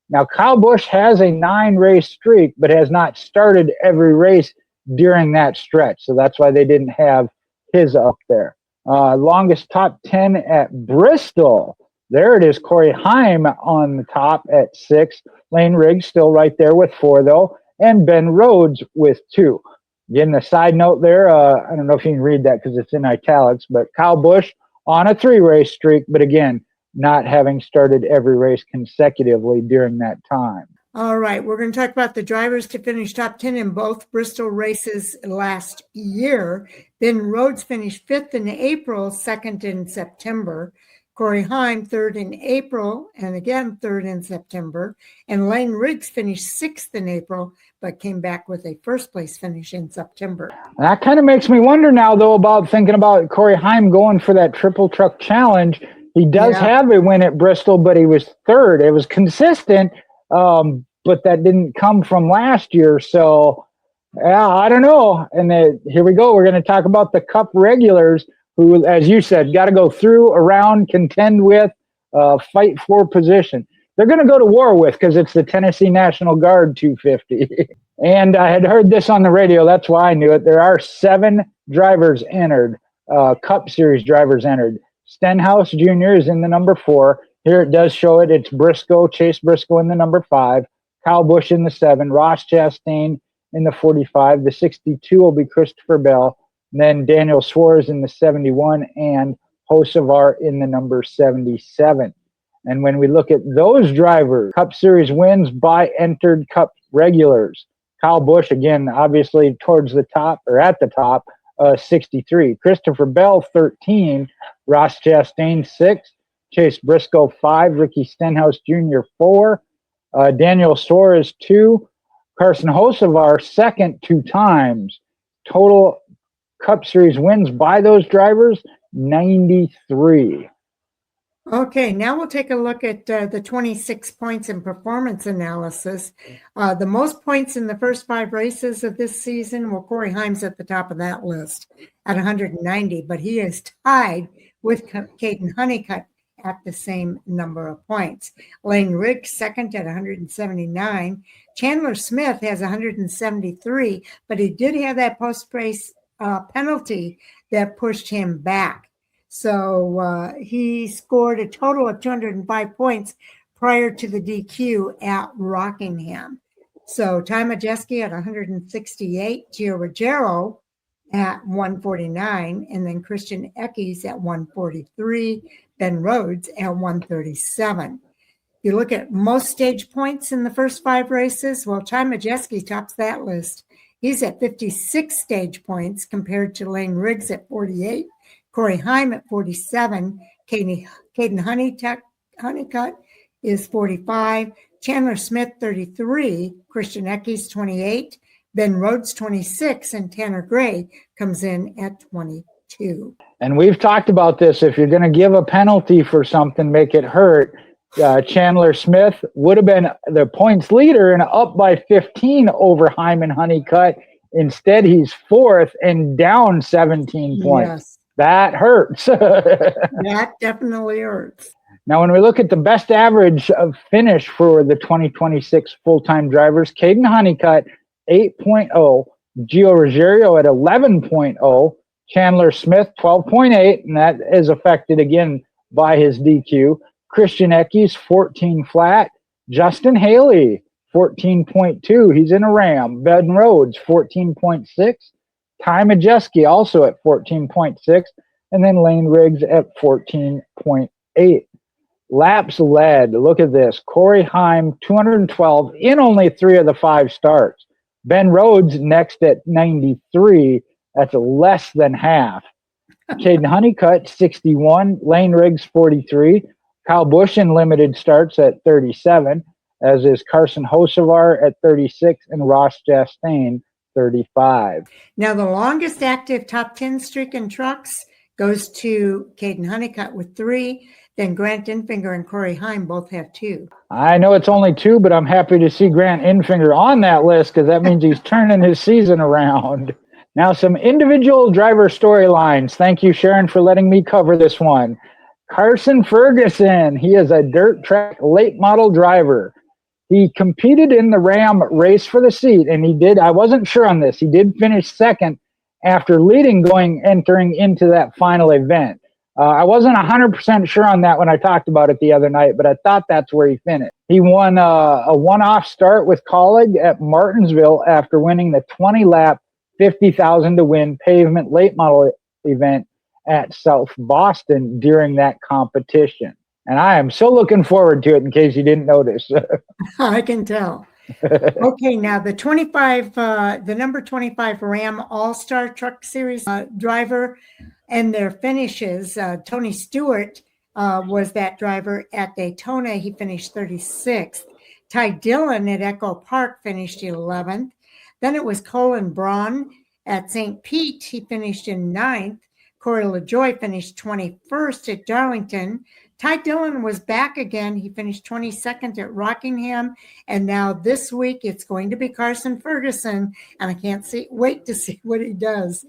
Now, Kyle Busch has a 9-race streak, but has not started every race during that stretch. So that's why they didn't have his up there. Longest top 10 at Bristol. There it is. Corey Heim on the top at 6. Lane Riggs still right there with 4, though. And Ben Rhodes with 2. Again, a side note there, I don't know if you can read that because it's in italics, but Kyle Busch on a 3-race streak, but again, not having started every race consecutively during that time. All right, we're going to talk about the drivers to finish top 10 in both Bristol races last year. Ben Rhodes finished 5th in April, 2nd in September. Corey Heim, 3rd in April, and again, 3rd in September. And Lane Riggs finished 6th in April, but came back with a 1st place finish in September. That kind of makes me wonder now, though, about thinking about Corey Heim going for that triple truck challenge. He does have a win at Bristol, but he was 3rd. It was consistent, but that didn't come from last year. So, yeah, I don't know. And here we go. We're going to talk about the Cup regulars who, as you said, got to go through, around, contend with, fight for position. They're going to go to war with because it's the Tennessee National Guard 250. And I had heard this on the radio. That's why I knew it. There are 7 drivers entered, Cup Series drivers entered. Stenhouse Jr. is in the number 4. Here it does show it. It's Briscoe, Chase Briscoe in the number 5. Kyle Busch in the 7. Ross Chastain in the 45. The 62 will be Christopher Bell. And then Daniel Suarez in the 71 and Hocevar in the number 77. And when we look at those drivers, Cup Series wins by entered Cup regulars. Kyle Busch, again, obviously towards the top or at the top, 63. Christopher Bell, 13. Ross Chastain, 6. Chase Briscoe, 5. Ricky Stenhouse Jr., 4. Daniel Suarez, 2. Carson Hocevar, 2nd 2 times. Total Cup Series wins by those drivers, 93. Okay, now we'll take a look at the 26 points in performance analysis. The most points in the first 5 races of this season, well, Corey Heim's at the top of that list at 190, but he is tied with Caden Honeycutt at the same number of points. Lane Riggs, 2nd at 179. Chandler Smith has 173, but he did have that post-race penalty that pushed him back. So he scored a total of 205 points prior to the DQ at Rockingham. So Ty Majeski at 168, Gio Ruggiero at 149, and then Christian Eckes at 143, Ben Rhodes at 137. You look at most stage points in the first 5 races, well, Ty Majeski tops that list. He's at 56 stage points compared to Lane Riggs at 48, Corey Heim at 47, Caden Honeycutt is 45, Chandler Smith 33, Christian Eckes 28, Ben Rhodes 26, and Tanner Gray comes in at 22. And we've talked about this. If you're going to give a penalty for something, make it hurt. Chandler Smith would have been the points leader and up by 15 over Hyman Honeycutt. Instead, he's 4th and down 17 points. Yes. That hurts. That definitely hurts. Now, when we look at the best average of finish for the 2026 full-time drivers, Caden Honeycutt, 8.0, Gio Ruggiero at 11.0, Chandler Smith, 12.8, and that is affected again by his DQ. Christian Eckes, 14 flat. Justin Haley, 14.2. He's in a Ram. Ben Rhodes, 14.6. Ty Majeski also at 14.6. And then Lane Riggs at 14.8. Laps led. Look at this. Corey Heim, 212 in only 3 of the 5 starts. Ben Rhodes next at 93. That's less than half. Caden Honeycutt, 61. Lane Riggs, 43. Kyle Busch in limited starts at 37, as is Carson Hocevar at 36 and Ross Chastain, 35. Now, the longest active top 10 streak in trucks goes to Caden Honeycutt with 3. Then Grant Infinger and Corey Heim both have 2. I know it's only 2, but I'm happy to see Grant Infinger on that list because that means he's turning his season around. Now, some individual driver storylines. Thank you, Sharon, for letting me cover this one. Carson Ferguson, he is a dirt track late model driver. He competed in the Ram race for the seat, and he did, I wasn't sure on this, he did finish 2nd after leading entering into that final event. I wasn't 100% sure on that when I talked about it the other night, but I thought that's where he finished. He won a one-off start with Colleague at Martinsville after winning the 20-lap, 50,000 to win pavement late model event at South Boston during that competition. And I am so looking forward to it, in case you didn't notice. I can tell. Okay, now the number 25 Ram All-Star Truck Series driver and their finishes. Tony Stewart was that driver at Daytona. He finished 36th. Ty Dillon at Echo Park finished 11th. Then it was Colin Braun at St. Pete. He finished in 9th. Corey LaJoie finished 21st at Darlington. Ty Dillon was back again. He finished 22nd at Rockingham. And now this week it's going to be Carson Ferguson. And I can't wait to see what he does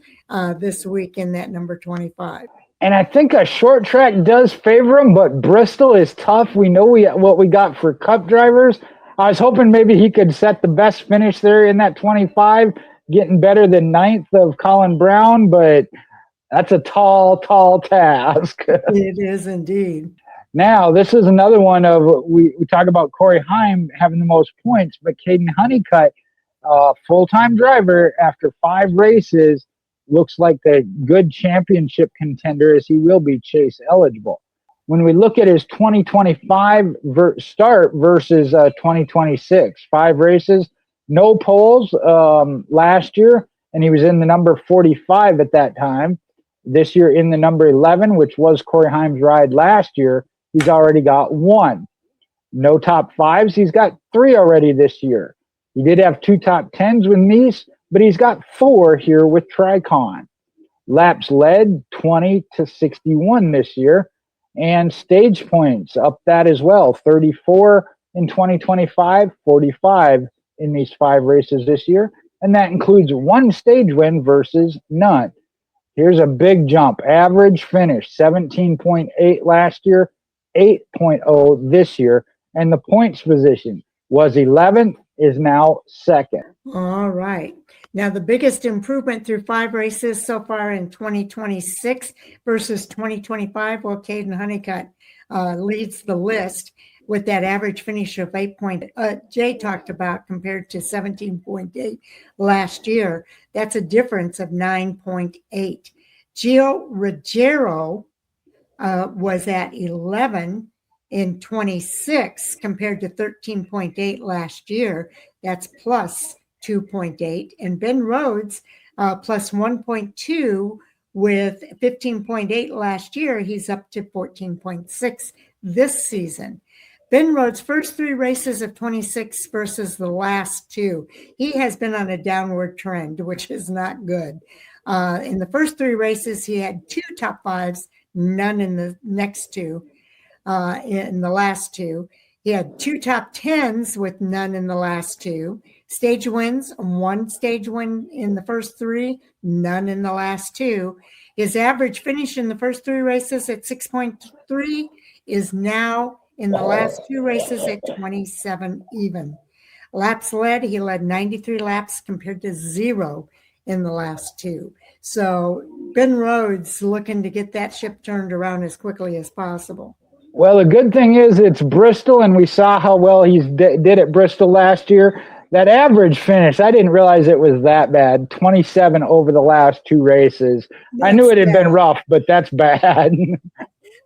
this week in that number 25. And I think a short track does favor him, but Bristol is tough. We know what we got for Cup drivers. I was hoping maybe he could set the best finish there in that 25, getting better than 9th of Colin Brown, but that's a tall, tall task. It is indeed. Now, this is another one of, we talk about Corey Heim having the most points, but Caden Honeycutt, full-time driver after 5 races, looks like a good championship contender, as he will be Chase eligible. When we look at his 2025 start versus 2026, 5 races, no poles last year, and he was in the number 45 at that time. This year in the number 11, which was Corey Heim's ride last year, he's already got 1. No top 5s. He's got 3 already this year. He did have 2 top 10s with Nice, but he's got 4 here with Tricon. Laps led 20 to 61 this year, and stage points up that as well. 34 in 2025, 45 in these 5 races this year, and that includes 1 stage win versus none. Here's a big jump. Average finish, 17.8 last year, 8.0 this year. And the points position was 11th, is now 2nd. All right. Now, the biggest improvement through 5 races so far in 2026 versus 2025, well, Caden Honeycutt leads the list with that average finish of 8 Jay talked about, compared to 17.8 last year. That's a difference of 9.8. Gio Ruggiero was at 11 in 26 compared to 13.8 last year. That's plus 2.8. And Ben Rhodes plus 1.2 with 15.8 last year. He's up to 14.6 this season. Ben Rhodes' first 3 races of 26 versus the last 2. He has been on a downward trend, which is not good. In the first 3 races, he had 2 top 5s, none in the next 2. In the last 2, he had 2 top 10s with none in the last 2. Stage wins, 1 stage win in the first 3, none in the last 2. His average finish in the first 3 races at 6.3 is now in the last 2 races at 27 even. Laps led, he led 93 laps compared to 0 in the last 2. So Ben Rhodes looking to get that ship turned around as quickly as possible. Well, the good thing is it's Bristol, and we saw how well he did at Bristol last year. That average finish, I didn't realize it was that bad. 27 over the last 2 races. I knew it had been rough, but that's bad.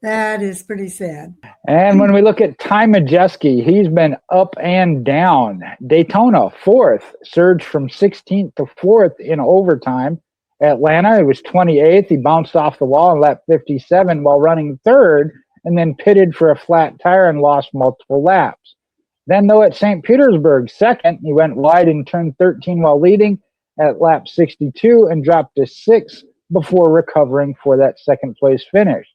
That is pretty sad. And when we look at Ty Majeski, he's been up and down. Daytona, 4th, surged from 16th to 4th in overtime. Atlanta, it was 28th. He bounced off the wall in lap 57 while running 3rd, and then pitted for a flat tire and lost multiple laps. Then, though, at St. Petersburg, 2nd, he went wide in turn 13 while leading at lap 62 and dropped to 6th before recovering for that 2nd place finish.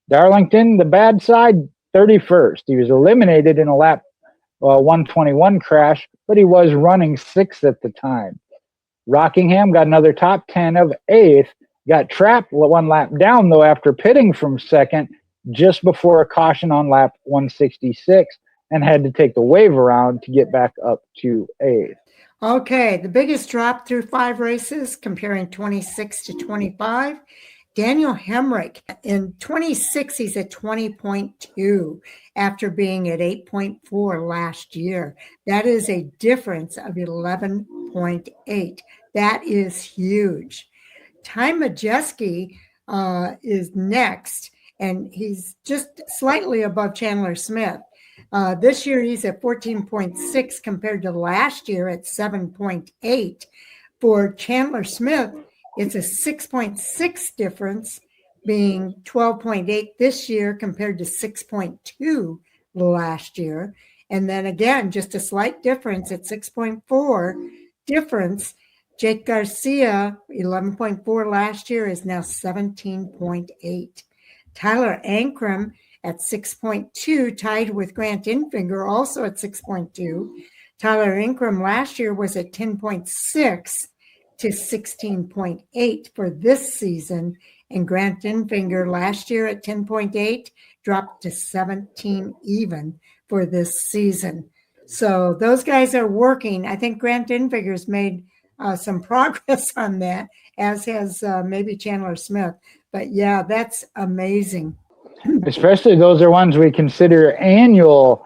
Darlington, the bad side, 31st. He was eliminated in a lap 121 crash, but he was running 6th at the time. Rockingham got another top 10 of 8th, got trapped 1 lap down, though, after pitting from 2nd just before a caution on lap 166, and had to take the wave around to get back up to 8th. Okay, the biggest drop through 5 races, comparing 26 to 25. Daniel Hemrick in 26, he's at 20.2 after being at 8.4 last year. That is a difference of 11.8. That is huge. Ty Majeski is next, and he's just slightly above Chandler Smith. This year he's at 14.6 compared to last year at 7.8. For Chandler Smith, it's a 6.6 difference, being 12.8 this year compared to 6.2 last year. And then again, just a slight difference at 6.4 difference. Jake Garcia, 11.4 last year, is now 17.8. Tyler Ankrum at 6.2, tied with Grant Infinger, also at 6.2. Tyler Ankrum last year was at 10.6 to 16.8 for this season, and Grant Infinger last year at 10.8 dropped to 17 even for this season. So those guys are working. I think Grant Infinger's made some progress on that, as has maybe Chandler Smith. But yeah, that's amazing. Especially those are ones we consider annual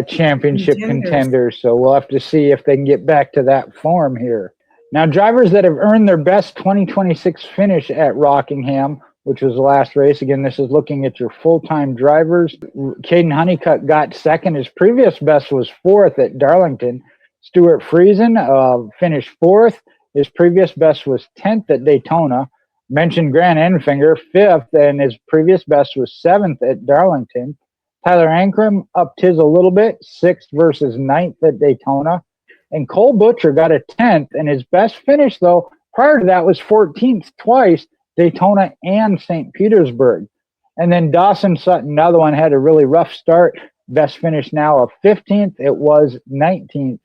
championship contenders. So we'll have to see if they can get back to that form here. Now, drivers that have earned their best 2026 finish at Rockingham, which was the last race. Again, this is looking at your full-time drivers. Caden Honeycutt got second. His previous best was fourth at Darlington. Stuart Friesen finished fourth. His previous best was 10th at Daytona. Mentioned Grant Enfinger, fifth, and his previous best was seventh at Darlington. Tyler Ankrum upped his a little bit, sixth versus ninth at Daytona. And Cole Butcher got a 10th, and his best finish, though, prior to that was 14th twice, Daytona and St. Petersburg. And then Dawson Sutton, another one, had a really rough start. Best finish now of 15th. It was 19th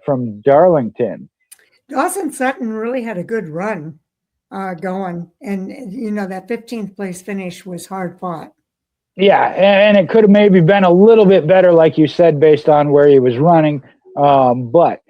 from Darlington. Dawson Sutton really had a good run going. And, you know, that 15th place finish was hard fought. Yeah, and it could have maybe been a little bit better, like you said, based on where he was running, but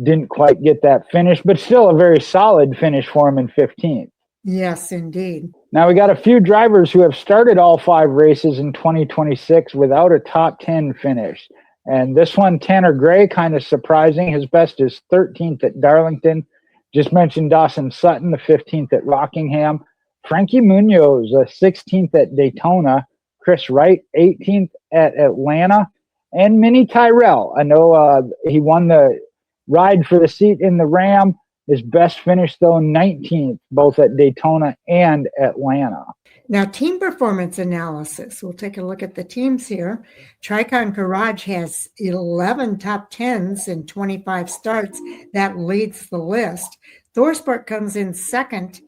didn't quite get that finish. But still a very solid finish for him in 15th. Yes, indeed. Now, we got a few drivers who have started all 5 races in 2026 without a top 10 finish. And this one, Tanner Gray, kind of surprising. His best is 13th at Darlington. Just mentioned Dawson Sutton, the 15th at Rockingham. Frankie Munoz, 16th at Daytona. Chris Wright, 18th at Atlanta. And Minnie Tyrell. I know he won the ride for the seat in the Ram. His best finish, though, 19th, both at Daytona and Atlanta. Now, team performance analysis. We'll take a look at the teams here. Tricon Garage has 11 top 10s in 25 starts. That leads the list. ThorSport comes in second.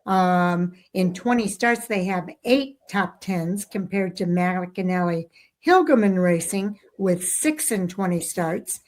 In 20 starts, they have 8 top 10s compared to McAnally Hilgeman Racing with 6 in 20 starts.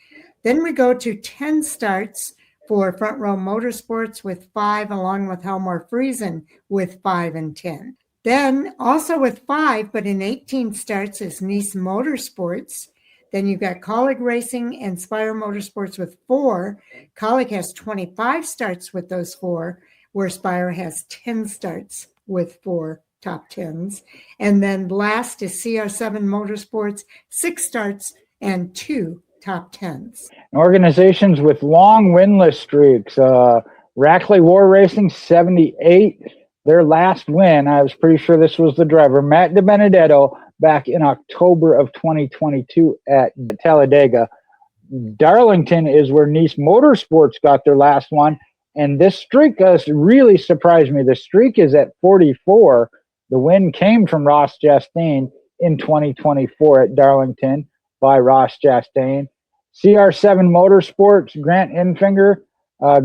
Then we go to 10 starts for Front Row Motorsports with 5, along with Helmar Friesen with 5 and 10. Then also with 5, but in 18 starts is Nice Motorsports. Then you've got Colleague Racing and Spire Motorsports with 4. Colleague has 25 starts with those 4, where Spire has 10 starts with 4 top 10s. And then last is CR7 Motorsports, 6 starts and 2 top 10s. Organizations with long winless streaks. Rackley War Racing, 78. Their last win, I was pretty sure this was the driver, Matt DiBenedetto, back in October of 2022 at Talladega. Darlington is where Nice Motorsports got their last one. And this streak really surprised me. The streak is at 44. The win came from Ross Chastain in 2024 at Darlington by Ross Chastain. CR7 Motorsports, Grant Enfinger,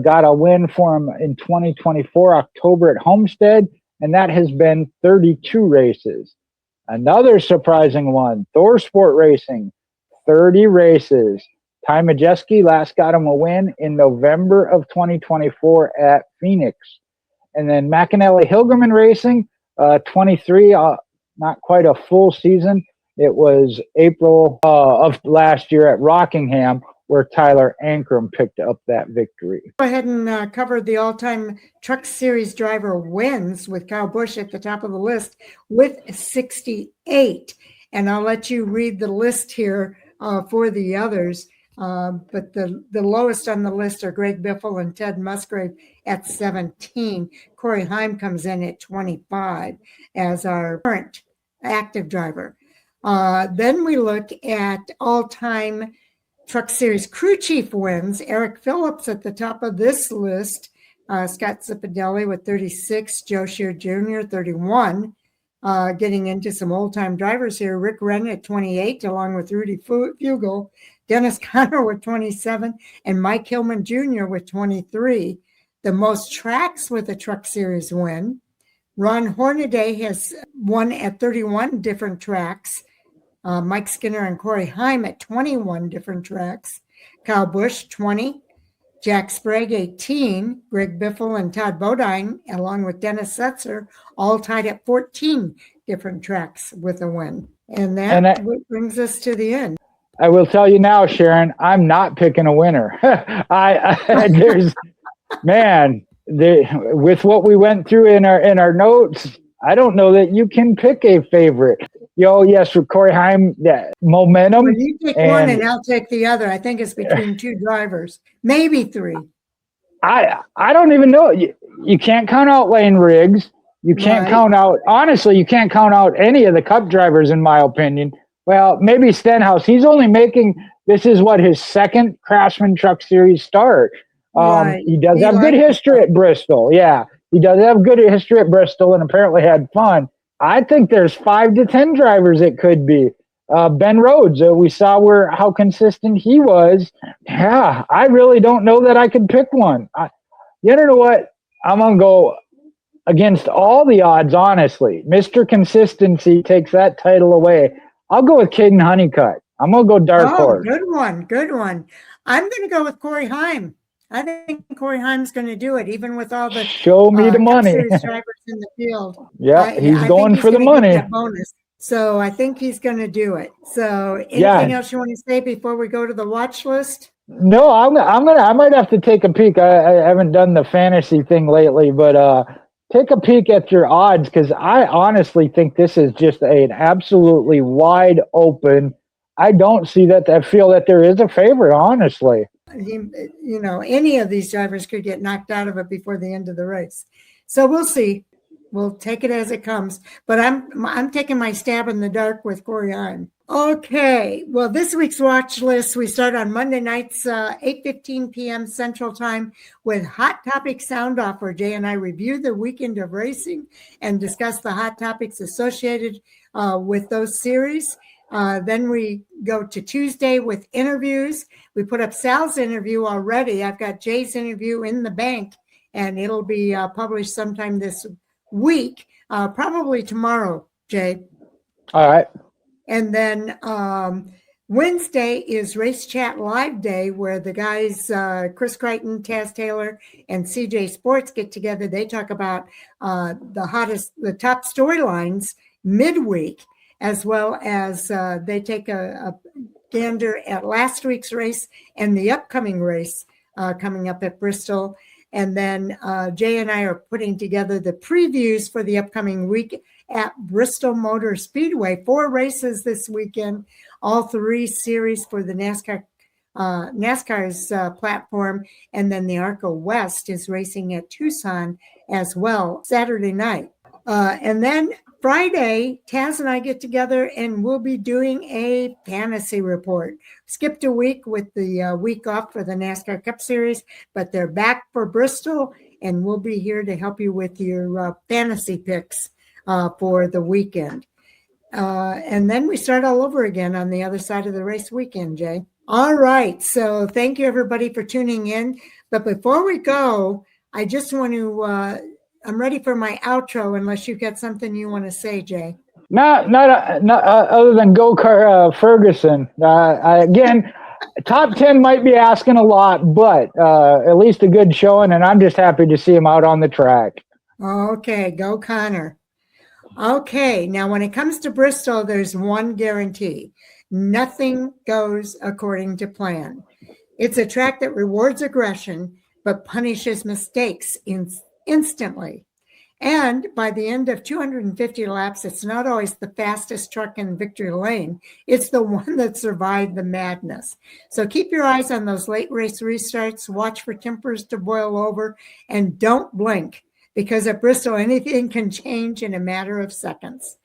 got a win for him in 2024, October at Homestead, and that has been 32 races. Another surprising one, ThorSport Racing, 30 races. Ty Majeski last got him a win in November of 2024 at Phoenix. And then McAnally Hilgeman Racing, 23, not quite a full season. It was April of last year at Rockingham, where Tyler Ankrum picked up that victory. Go ahead and cover the all-time Truck Series driver wins with Kyle Busch at the top of the list with 68. And I'll let you read the list here for the others. But the lowest on the list are Greg Biffle and Ted Musgrave at 17. Corey Heim comes in at 25 as our current active driver. Then we look at all-time Truck Series crew chief wins. Eric Phillips at the top of this list. Scott Zipadelli with 36. Joe Shear Jr., 31. Getting into some old-time drivers here. Rick Wren at 28, along with Rudy Fugle. Dennis Conner with 27, and Mike Hillman Jr. with 23. The most tracks with a Truck Series win. Ron Hornaday has won at 31 different tracks. Mike Skinner and Corey Heim at 21 different tracks. Kyle Busch, 20. Jack Sprague, 18. Greg Biffle and Todd Bodine, along with Dennis Setzer, all tied at 14 different tracks with a win. And that brings us to the end. I will tell you now, Sharon, I'm not picking a winner. With what we went through in our notes, I don't know that you can pick a favorite. Yes, with Corey Heim, momentum. Well, you take one and I'll take the other. I think it's between two drivers, maybe three. I don't even know. You can't count out Lane Riggs. You can't count out, honestly, you can't count out any of the Cup drivers, in my opinion. Well, maybe Stenhouse. He's only this is his second Craftsman Truck Series start. He does have good history at Bristol. Yeah, he does have good history at Bristol and apparently had fun. I think there's 5 to 10 drivers it could be. Ben Rhodes, we saw how consistent he was. Yeah, I really don't know that I could pick one. You know what? I'm going to go against all the odds, honestly. Mr. Consistency takes that title away. I'll go with Caden Honeycutt. I'm going to go dark horse. Good one. I'm going to go with Corey Heim. I think Corey Heim's going to do it, even with all the show me the money drivers in the field. Yeah, he's going for the money. Bonus. So I think he's going to do it. So anything else you want to say before we go to the watch list? No, I might have to take a peek. I haven't done the fantasy thing lately, but take a peek at your odds, because I honestly think this is just an absolutely wide open. I don't see that. I feel that there is a favorite, honestly. Any of these drivers could get knocked out of it before the end of the race. So we'll see. We'll take it as it comes. But I'm taking my stab in the dark with Corey Heim. Okay. Well, this week's watch list, we start on Monday nights, 8:15 p.m. Central Time with Hot Topic Sound Off, where Jay and I review the weekend of racing and discuss the hot topics associated with those series. Then we go to Tuesday with interviews. We put up Sal's interview already. I've got Jay's interview in the bank, and it'll be published sometime this week, probably tomorrow, Jay. All right. And then Wednesday is Race Chat Live Day, where the guys, Chris Crichton, Taz Taylor, and CJ Sports get together. They talk about the top storylines midweek, as well as they take a gander at last week's race and the upcoming race coming up at Bristol. And then Jay and I are putting together the previews for the upcoming week at Bristol Motor Speedway. 4 races this weekend, all 3 series for the NASCAR's platform. And then the ARCA West is racing at Tucson as well, Saturday night. And then Friday, Taz and I get together and we'll be doing a fantasy report. Skipped a week with the week off for the NASCAR Cup Series, but they're back for Bristol, and we'll be here to help you with your fantasy picks for the weekend. And then we start all over again on the other side of the race weekend, Jay. All right. So thank you, everybody, for tuning in. But before we go, I just want to I'm ready for my outro, unless you've got something you want to say, Jay. Not other than Ferguson. Again, top 10 might be asking a lot, but at least a good showing, and I'm just happy to see him out on the track. Okay, go Connor. Okay, now when it comes to Bristol, there's one guarantee, Nothing goes according to plan. It's a track that rewards aggression, but punishes mistakes instantly. And by the end of 250 laps, it's not always the fastest truck in victory lane. It's the one that survived the madness. So keep your eyes on those late race restarts, watch for tempers to boil over, and don't blink, because at Bristol, anything can change in a matter of seconds.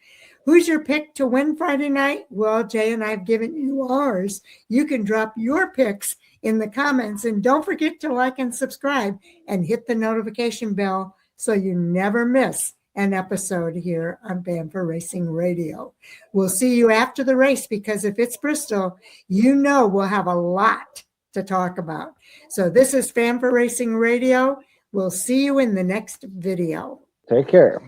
Who's your pick to win Friday night? Well, Jay and I have given you ours. You can drop your picks in the comments, and don't forget to like and subscribe and hit the notification bell so you never miss an episode here on Bamford Racing Radio. We'll see you after the race, because if it's Bristol, you know we'll have a lot to talk about. So this is Bamford Racing Radio. We'll see you in the next video. Take care.